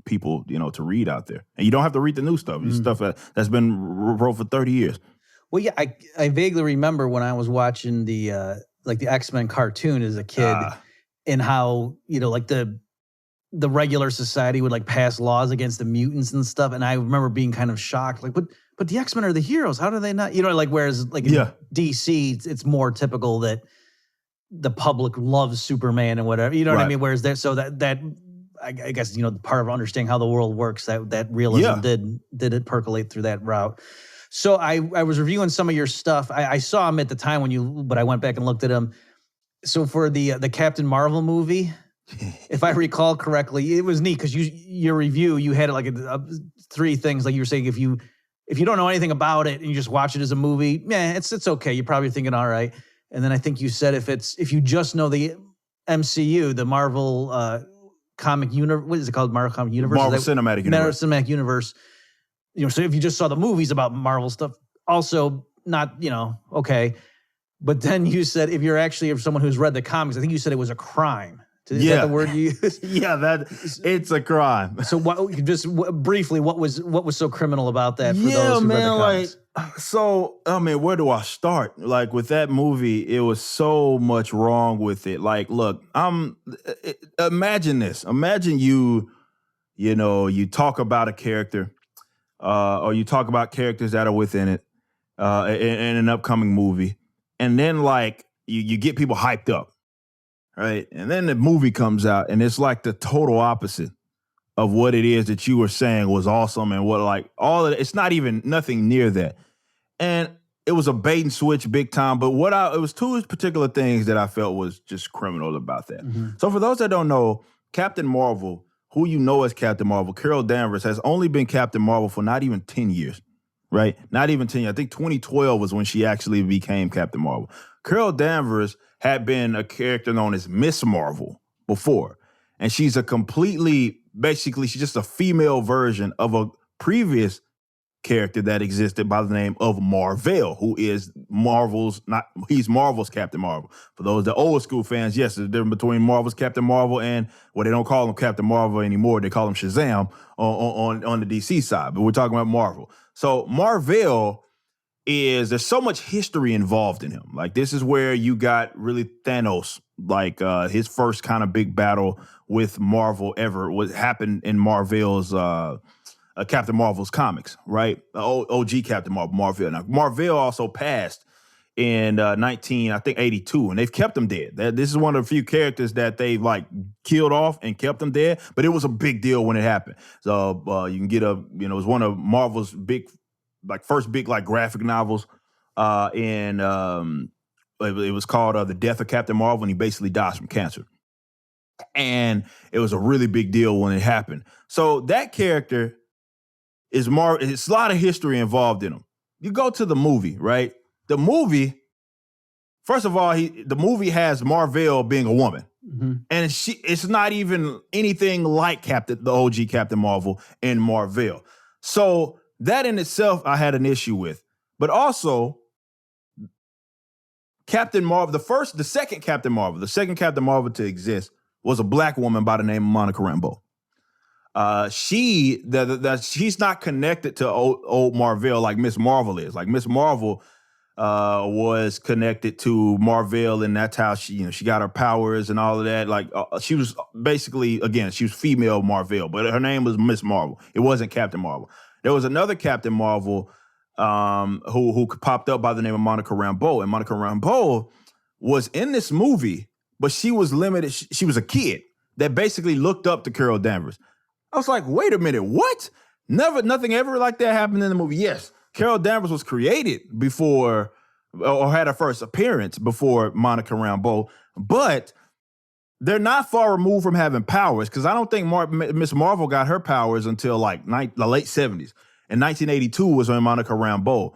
people, to read out there, and you don't have to read the new stuff. It's stuff that's been wrote for 30 years. Well, yeah, I vaguely remember when I was watching the X-Men cartoon as a kid, and how the regular society would pass laws against the mutants and stuff, and I remember being kind of shocked, But the X-Men are the heroes. How do they not? Whereas in DC, it's more typical that the public loves Superman and whatever. You know what I mean? Whereas I guess part of understanding how the world works, that realism did it percolate through that route. So I was reviewing some of your stuff. I saw him at the time but I went back and looked at him. So for the Captain Marvel movie, if I recall correctly, it was neat because your review, you had three things, like you were saying, if you don't know anything about it and you just watch it as a movie, it's okay. You're probably thinking, all right. And then I think you said if you just know the MCU, the Marvel comic universe, what is it called? Marvel comic universe? Marvel Cinematic Universe. Marvel Cinematic Universe. So if you just saw the movies about Marvel stuff, also not, okay. But then you said if you're someone who's read the comics, I think you said it was a crime. Is that the word you used? Yeah, it's a crime. So briefly, what was so criminal about that for those who read the comics? Where do I start? With that movie, it was so much wrong with it. Look, imagine this. Imagine you talk about a character, or you talk about characters that are within it, in an upcoming movie, and then you get people hyped up. Right. And then the movie comes out and it's the total opposite of what it is that you were saying was awesome and what all of it. It's not even nothing near that. And it was a bait and switch big time. But it was two particular things that I felt was just criminal about that. Mm-hmm. So for those that don't know, Captain Marvel, who you know as Captain Marvel, Carol Danvers, has only been Captain Marvel for not even 10 years. Right. Not even 10 years. I think 2012 was when she actually became Captain Marvel. Carol Danvers had been a character known as Miss Marvel before. And she's she's just a female version of a previous character that existed by the name of Marvel, who is Marvel's Captain Marvel. For those the old school fans, yes, there's a difference between Marvel's Captain Marvel and they don't call him Captain Marvel anymore. They call him Shazam on the DC side, but we're talking about Marvel. So Marvel there's so much history involved in him. This is where you got really Thanos, his first kind of big battle with Marvel ever happened in Marvel's Captain Marvel's comics, right? OG Captain Marvel. Now, Marvel also passed in 1982, and they've kept him dead. This is one of the few characters that they've killed off and kept him dead, but it was a big deal when it happened. So you can get it was one of Marvel's big first big graphic novels, and it was called The Death of Captain Marvel, and he basically dies from cancer. And it was a really big deal when it happened. So that character it's a lot of history involved in him. You go to the movie, right? The movie, first of all, the movie has Marvel being a woman. Mm-hmm. And it's not even anything like the OG Captain Marvel in Marvel. So that in itself, I had an issue with. But also, Captain Marvel, the second Captain Marvel to exist was a black woman by the name of Monica Rambeau. She's not connected to old Marvel like Miss Marvel is. Miss Marvel was connected to Marvel, and that's how she got her powers and all of that. She was basically, again, she was female Marvel, but her name was Miss Marvel. It wasn't Captain Marvel. There was another Captain Marvel who popped up by the name of Monica Rambeau, and Monica Rambeau was in this movie, but she was limited. She was a kid that basically looked up to Carol Danvers. I was like, wait a minute, what? Nothing ever like that happened in the movie. Yes, Carol Danvers was created before, or had her first appearance before Monica Rambeau, but they're not far removed from having powers, because I don't think Miss Marvel got her powers until the late 70s. In 1982 was when Monica Rambeau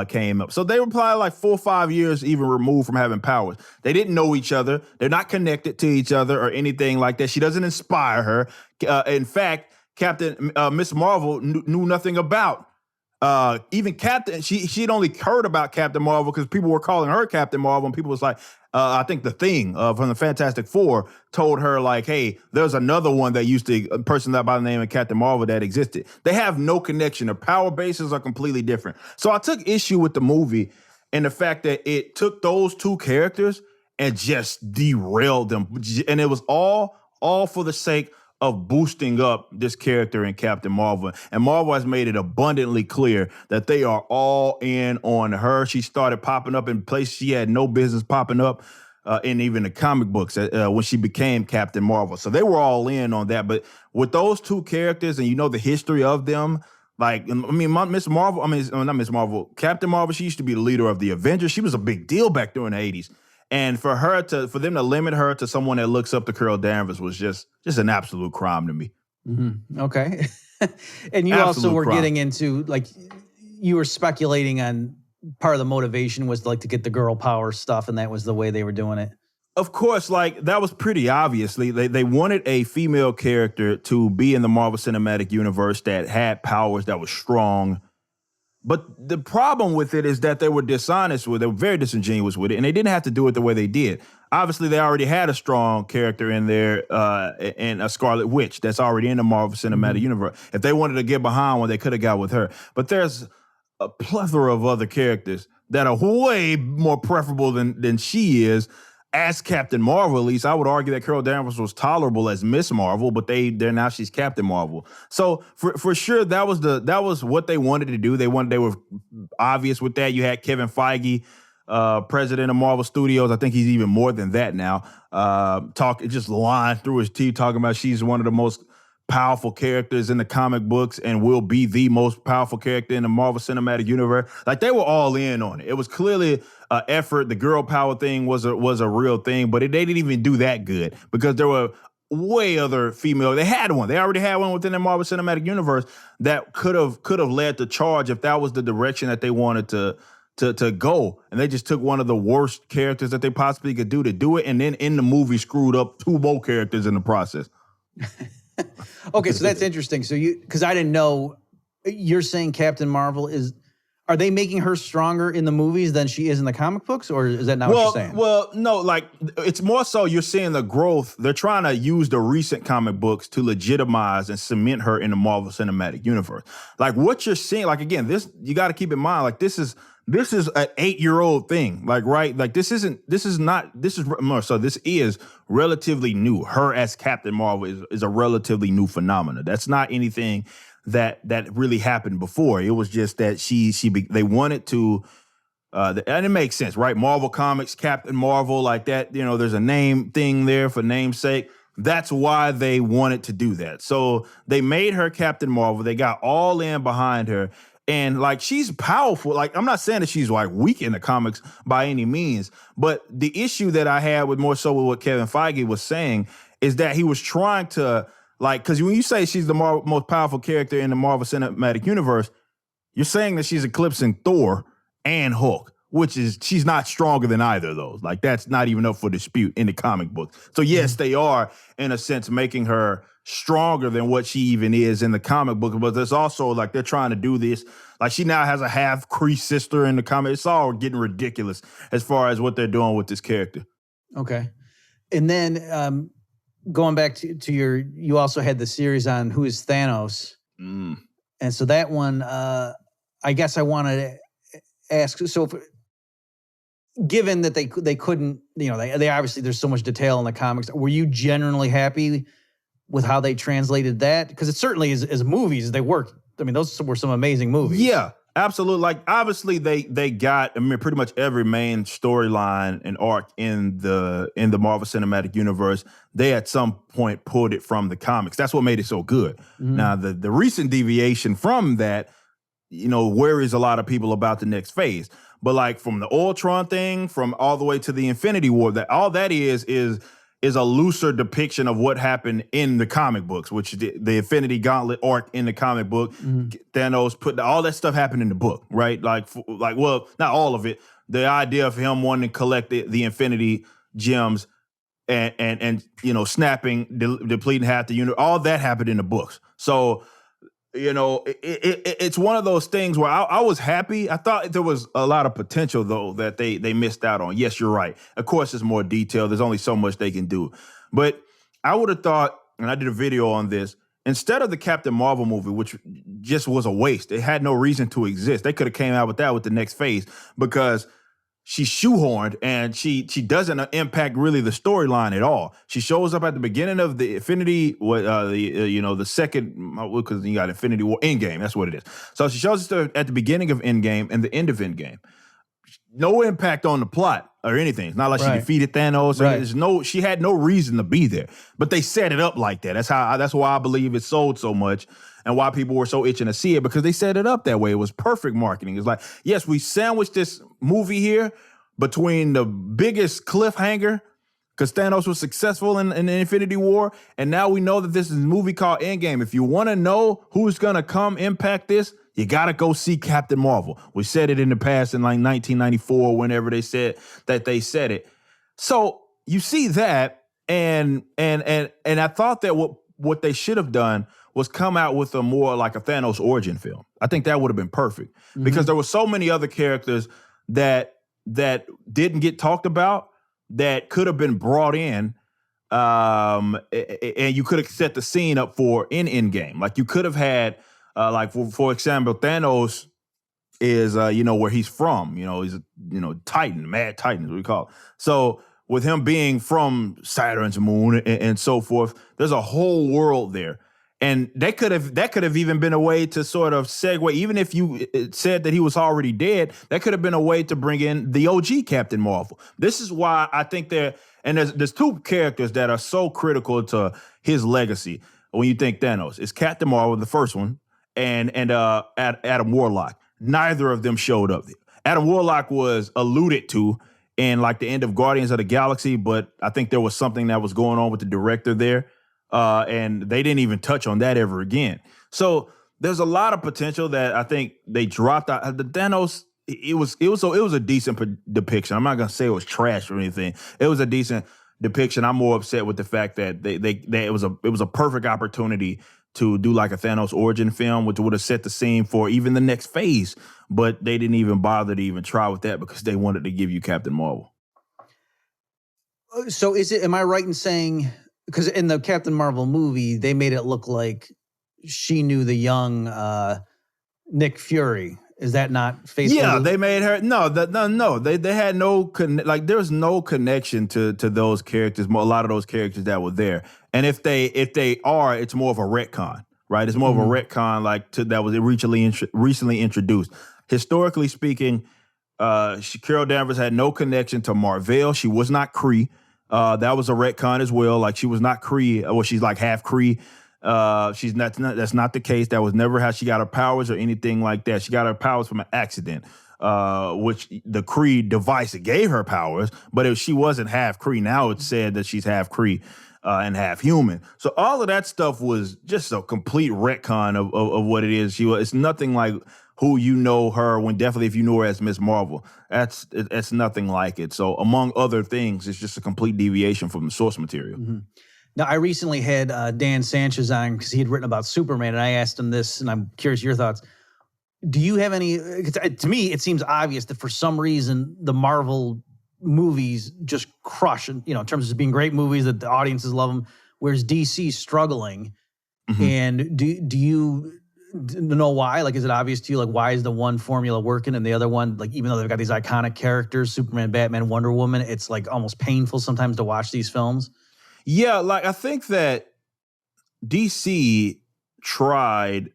came up. So they were probably like 4 or 5 years even removed from having powers. They didn't know each other. They're not connected to each other or anything like that. She doesn't inspire her. In fact, Miss Marvel knew nothing about even Captain. She'd only heard about Captain Marvel because people were calling her Captain Marvel, and people was like, I think the Thing from the Fantastic Four told her like, hey, there's another one that used to, a person that by the name of Captain Marvel that existed. They have no connection. Their power bases are completely different. So I took issue with the movie and the fact that it took those two characters and just derailed them. And it was all for the sake of boosting up this character in Captain Marvel. And Marvel has made it abundantly clear that they are all in on her. She started popping up in places she had no business popping up in even the comic books when she became Captain Marvel. So they were all in on that. But with those two characters and you know the history of them, like, I mean, Miss Marvel, not Miss Marvel, Captain Marvel, she used to be the leader of the Avengers. She was a big deal back during the 80s. And for them to limit her to someone that looks up to Carol Danvers was just an absolute crime to me. Mm-hmm. Okay. And you Absolute also were crime. getting into, like, you were speculating on part of the motivation was like to get the girl power stuff, and that was the way they were doing it. Of course, like that was pretty obviously. They wanted a female character to be in the Marvel Cinematic Universe that had powers, that was strong. But the problem with it is that they were dishonest with it. They were very disingenuous with it, and they didn't have to do it the way they did. Obviously, they already had a strong character in there, and a Scarlet Witch that's already in the Marvel Cinematic Universe. If they wanted to get behind one, they could have got with her. But there's a plethora of other characters that are way more preferable than she is. As Captain Marvel, at least, I would argue that Carol Danvers was tolerable as Miss Marvel, but they're now she's Captain Marvel. So for sure, that was what they wanted to do. They were obvious with that. You had Kevin Feige, president of Marvel Studios. I think he's even more than that now. Just lying through his teeth, talking about she's one of the most powerful characters in the comic books and will be the most powerful character in the Marvel Cinematic Universe. Like, they were all in on it. It was clearly an effort. The girl power thing was a real thing, but they didn't even do that good because there were way other female. They had one. They already had one within the Marvel Cinematic Universe that could have led the charge if that was the direction that they wanted to go. And they just took one of the worst characters that they possibly could do to do it, and then in the movie screwed up two more characters in the process. Okay, so that's interesting. So because I didn't know, you're saying Captain Marvel are they making her stronger in the movies than she is in the comic books, or is that not what you're saying? Well, no, like it's more so you're seeing the growth. They're trying to use the recent comic books to legitimize and cement her in the Marvel Cinematic Universe. Like what you're seeing, like again, this you got to keep in mind, like this is an 8-year-old thing, like right, like this is relatively new. Her as Captain Marvel is a relatively new phenomenon. That's not anything that really happened before. It was just that they wanted to, and it makes sense, right? Marvel Comics, Captain Marvel, like that. You know, there's a name thing there for namesake. That's why they wanted to do that. So they made her Captain Marvel. They got all in behind her. And like, she's powerful. Like, I'm not saying that she's like weak in the comics by any means, but the issue that I had with more so with what Kevin Feige was saying is that he was trying to like, because when you say she's the most powerful character in the Marvel Cinematic Universe, you're saying that she's eclipsing Thor and Hulk, which is she's not stronger than either of those. Like, that's not even up for dispute in the comic book. So yes, they are in a sense making her stronger than what she even is in the comic book, but there's also like they're trying to do this. Like, she now has a half Kree sister in the comic. It's all getting ridiculous as far as what they're doing with this character. Okay. And then going back to you also had the series on Who is Thanos. Mm. And so that one, I guess I wanted to ask, so given that they couldn't, you know, they obviously, there's so much detail in the comics, were you generally happy with how they translated that? Because it certainly is, as movies, they work. I mean, those were some amazing movies. Yeah, absolutely. Like, obviously, they got, I mean, pretty much every main storyline and arc in the Marvel Cinematic Universe. They at some point pulled it from the comics. That's what made it so good. Mm-hmm. Now, the recent deviation from that, you know, worries a lot of people about the next phase. But like from the Ultron thing, from all the way to the Infinity War, that all that is is a looser depiction of what happened in the comic books, which the Infinity Gauntlet arc in the comic book. Thanos put all that stuff happened in the book, right? Well, not all of it. The idea of him wanting to collect the Infinity Gems and snapping, depleting half the universe, all that happened in the books. So, it's one of those things where I was happy. I thought there was a lot of potential, though, that they missed out on. Yes, you're right. Of course, there's more detail. There's only so much they can do. But I would have thought, and I did a video on this, instead of the Captain Marvel movie, which just was a waste, it had no reason to exist. They could have came out with that with the next phase, because she's shoehorned and she doesn't impact really the storyline at all. She shows up at the beginning of the Infinity, the second, because you got Infinity War Endgame. That's what it is. So she shows up at the beginning of Endgame and the end of Endgame. No impact on the plot or anything. It's not like she defeated Thanos. Right. She had no reason to be there. But they set it up like that. That's why I believe it sold so much and why people were so itching to see it, because they set it up that way. It was perfect marketing. It's like, yes, we sandwiched this movie here between the biggest cliffhanger, because Thanos was successful in the Infinity War, and now we know that this is a movie called Endgame. If you want to know who's going to come impact this, you got to go see Captain Marvel. We said it in the past in like 1994, whenever they said that they said it. So you see that, and I thought that what they should have done was come out with a more like a Thanos origin film. I think that would have been perfect, because there were so many other characters that didn't get talked about that could have been brought in, and you could have set the scene up for in Endgame. Like you could have had, for example, Thanos is where he's from. He's a Titan, Mad Titan, is what we call it. So with him being from Saturn's moon and so forth, there's a whole world there. And that could have even been a way to sort of segue, even if you said that he was already dead, that could have been a way to bring in the OG Captain Marvel. This is why I think there's two characters that are so critical to his legacy when you think Thanos. It's Captain Marvel, the first one, and Adam Warlock. Neither of them showed up. Adam Warlock was alluded to in like the end of Guardians of the Galaxy, but I think there was something that was going on with the director there. And they didn't even touch on that ever again. So there's a lot of potential that I think they dropped out. The Thanos, it was a decent depiction. I'm not gonna say it was trash or anything. It was a decent depiction. I'm more upset with the fact that it was a perfect opportunity to do like a Thanos origin film, which would have set the scene for even the next phase. But they didn't even bother to even try with that, because they wanted to give you Captain Marvel. So am I right in saying, because in the Captain Marvel movie, they made it look like she knew the young Nick Fury. Is that not faithful? Yeah, they made her. No. They had no there's no connection to those characters. A lot of those characters that were there, and if they are, it's more of a retcon, right? It's more of a retcon that was recently introduced. Historically speaking, Carol Danvers had no connection to Marvel. She was not Kree. That was a retcon as well. Like she was not Kree, or she's like half Kree. She's not. That's not the case. That was never how she got her powers or anything like that. She got her powers from an accident, which the Kree device gave her powers. But if she wasn't half Kree, now it's said that she's half Kree and half human. So all of that stuff was just a complete retcon of what it is. It's nothing like who you know her when definitely if you know her as Miss Marvel. That's nothing like it. So among other things, it's just a complete deviation from the source material. Mm-hmm. Now, I recently had Dan Sanchez on because he had written about Superman, and I asked him this, and I'm curious your thoughts. Do you have any, to me, it seems obvious that for some reason the Marvel movies just crush, in terms of being great movies that the audiences love them, whereas DC's struggling. Mm-hmm. And do you know why? Like, is it obvious to you? Like, why is the one formula working and the other one, like, even though they've got these iconic characters, Superman, Batman, Wonder Woman, it's like almost painful sometimes to watch these films? Yeah, like I think that DC tried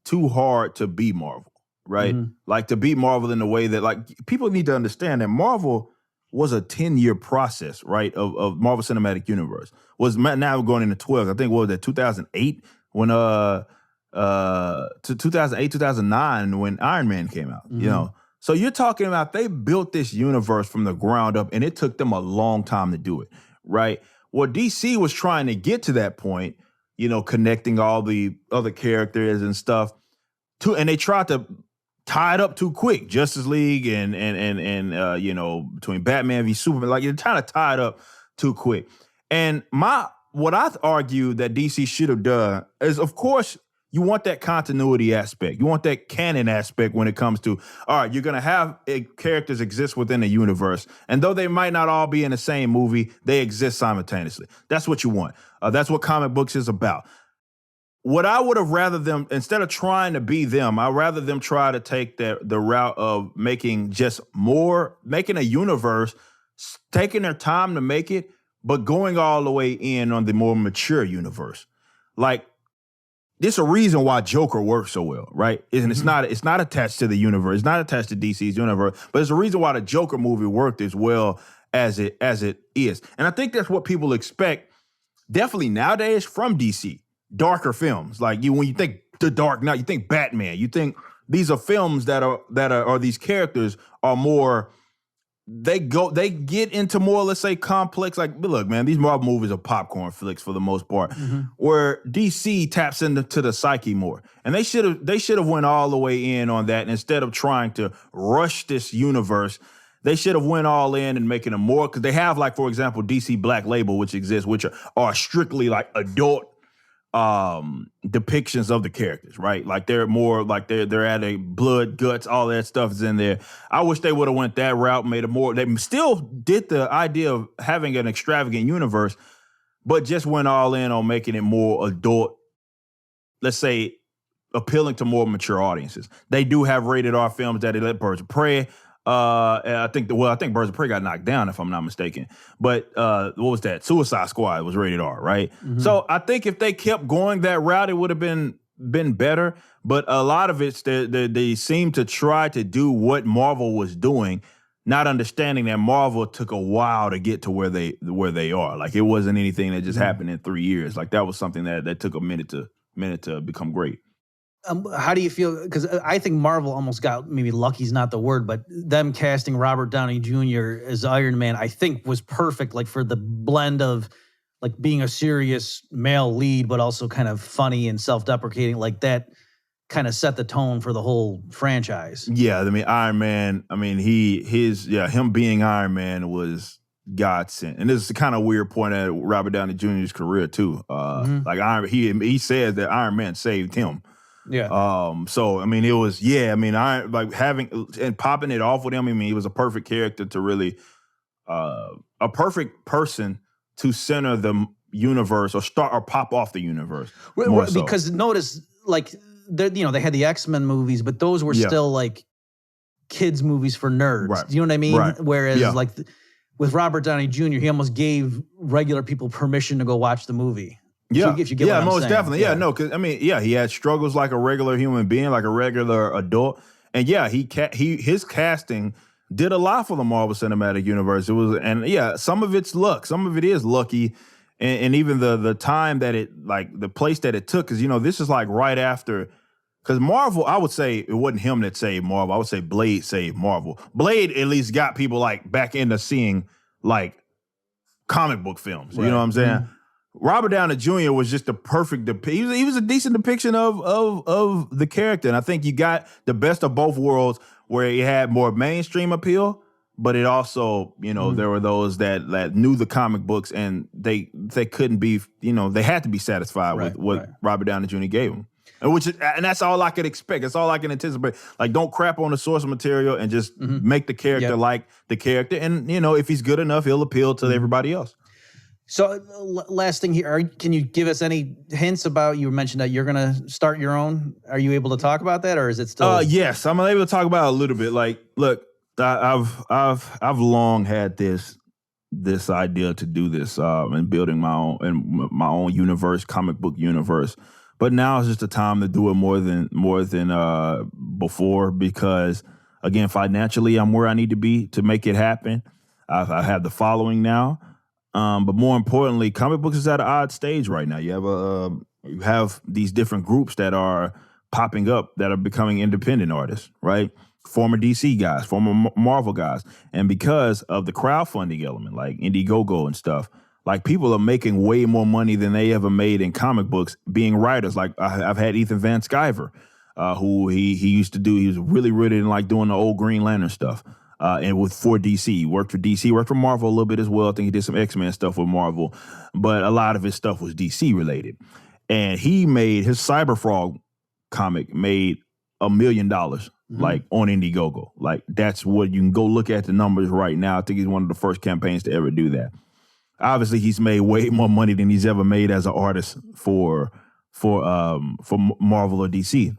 too hard to be Marvel, right? Mm-hmm. Like to be Marvel in a way that, like, people need to understand that Marvel was a 10-year process, right? Of Marvel Cinematic Universe was now going into 12. I think what was that 2008 when to 2008 2009 when Iron Man came out. Mm-hmm. So you're talking about they built this universe from the ground up, and it took them a long time to do it. right? Well, DC was trying to get to that point, connecting all the other characters and stuff and they tried to tie it up too quick. Justice League and between Batman v Superman, like they're trying to tie it up too quick. And what I argue that DC should have done is, of course, you want that continuity aspect. You want that canon aspect when it comes to, all right, you're going to have characters exist within a universe. And though they might not all be in the same movie, they exist simultaneously. That's what you want. That's what comic books is about. What I would have rather them, instead of trying to be them, I'd rather them try to take the route of making a universe, taking their time to make it, but going all the way in on the more mature universe. Like, there's a reason why Joker works so well, right? And it's not attached to the universe. It's not attached to DC's universe, but there's a reason why the Joker movie worked as well as it is. And I think that's what people expect, definitely nowadays, from DC. Darker films. Like when you think The Dark Knight, you think Batman. You think these are films that are these characters are more. They get into more, let's say, complex. Like, look, man, these Marvel movies are popcorn flicks for the most part. Where DC taps into the psyche more, and they should have went all the way in on that. And instead of trying to rush this universe, they should have went all in and making them more, because they have, like, for example, DC Black Label, which exists, which are strictly like adult depictions of the characters, right? Like they're more like they're at a blood, guts, all that stuff is in there. I wish they would have went that route, made it more. They still did the idea of having an extravagant universe, but just went all in on making it more adult, let's say, appealing to more mature audiences. They do have rated R films that they let Birds of Prey. I think Birds of Prey got knocked down, if I'm not mistaken. But what was that? Suicide Squad was rated R, right? So I think if they kept going that route, it would have been better. But a lot of it, they seem to try to do what Marvel was doing, not understanding that Marvel took a while to get to where they are. Like, it wasn't anything that just happened in 3 years. Like, that was something that took a minute to become great. How do you feel? Because I think Marvel almost got, maybe lucky's not the word, but them casting Robert Downey Jr. as Iron Man, I think was perfect, like for the blend of like being a serious male lead, but also kind of funny and self-deprecating. Like that kind of set the tone for the whole franchise. Yeah, I mean, Iron Man, I mean, him being Iron Man was godsend. And this is the kind of weird point at Robert Downey Jr.'s career too. Like he said that Iron Man saved him. Yeah. So I mean, it was, I like having and popping it off with him. I mean, he was a perfect character to really, a perfect person to center the universe or pop off the universe. Because notice, like, they had the X-Men movies, but those were still like kids movies for nerds. Right. Do you know what I mean? Right. Whereas with Robert Downey Jr., he almost gave regular people permission to go watch the movie. If you get what I'm most saying. definitely. Yeah, no, because I mean, he had struggles like a regular human being, like a regular adult, and his casting did a lot for the Marvel Cinematic Universe. It was, and some of it's luck, some of it is lucky, and even the time that the place that it took, because this is like right after, because Marvel, I would say it wasn't him that saved Marvel. I would say Blade saved Marvel. Blade at least got people like back into seeing like comic book films. Right. You know what I'm saying? Robert Downey Jr. was just the perfect he was a decent depiction of the character. And I think you got the best of both worlds, where he had more mainstream appeal, but it also, there were those that knew the comic books, and they couldn't be, they had to be satisfied with what Robert Downey Jr. gave them. And that's all I could expect. That's all I can anticipate. Like, don't crap on the source material and just make the character like the character. And, if he's good enough, he'll appeal to everybody else. So last thing here, can you give us any hints about, you mentioned that you're going to start your own. Are you able to talk about that, or is it still? Yes, I'm able to talk about it a little bit. Like, look, I've long had this idea to do this and building my own universe, comic book universe. But now is just the time to do it more than before, because again, financially, I'm where I need to be to make it happen. I have the following now. But more importantly, comic books is at an odd stage right now. You have these different groups that are popping up that are becoming independent artists, right? Former DC guys, former Marvel guys. And because of the crowdfunding element, like Indiegogo and stuff, Like, people are making way more money than they ever made in comic books being writers. Like, I've had Ethan Van Sciver, who he used to do. He was really rooted in like doing the old Green Lantern stuff. And for DC, he worked for DC, worked for Marvel a little bit as well. I think he did some X-Men stuff with Marvel, but a lot of his stuff was DC related. And he made his Cyberfrog comic made $1 million, like on Indiegogo. Like, that's what you can go look at the numbers right now. I think he's one of the first campaigns to ever do that. Obviously, he's made way more money than he's ever made as an artist for Marvel or DC.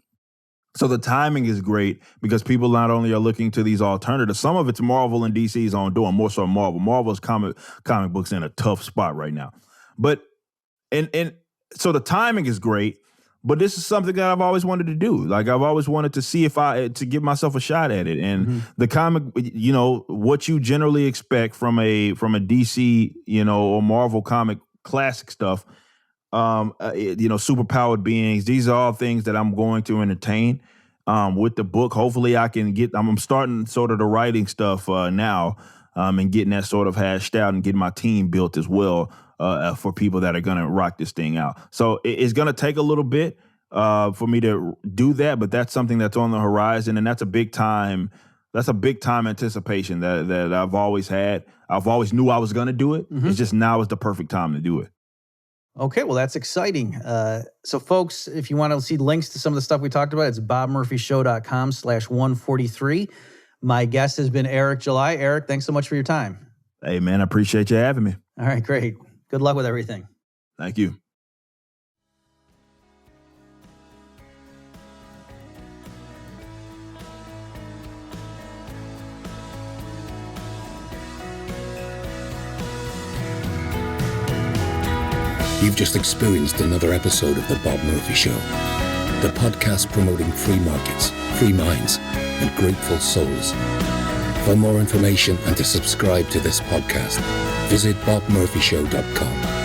So the timing is great because people not only are looking to these alternatives, some of it's Marvel and DC's own doing, more so Marvel. Marvel's comic books in a tough spot right now. But and so the timing is great, but this is something that I've always wanted to do. Like, I've always wanted to see to give myself a shot at it. And the comic, you know, what you generally expect from a DC, you know, or Marvel comic classic stuff, you know, superpowered beings. These are all things that I'm going to entertain with the book. Hopefully I can I'm starting sort of the writing stuff now and getting that sort of hashed out and getting my team built as well for people that are going to rock this thing out. So it's going to take a little bit for me to do that, but that's something that's on the horizon, and that's a big time anticipation that I've always had. I've always knew I was going to do it. It's just now is the perfect time to do it. Okay, well, that's exciting. So, folks, if you want to see links to some of the stuff we talked about, it's bobmurphyshow.com/143. My guest has been Eric July. Eric, thanks so much for your time. Hey, man, I appreciate you having me. All right, great. Good luck with everything. Thank you. You've just experienced another episode of The Bob Murphy Show, the podcast promoting free markets, free minds, and grateful souls. For more information and to subscribe to this podcast, visit bobmurphyshow.com.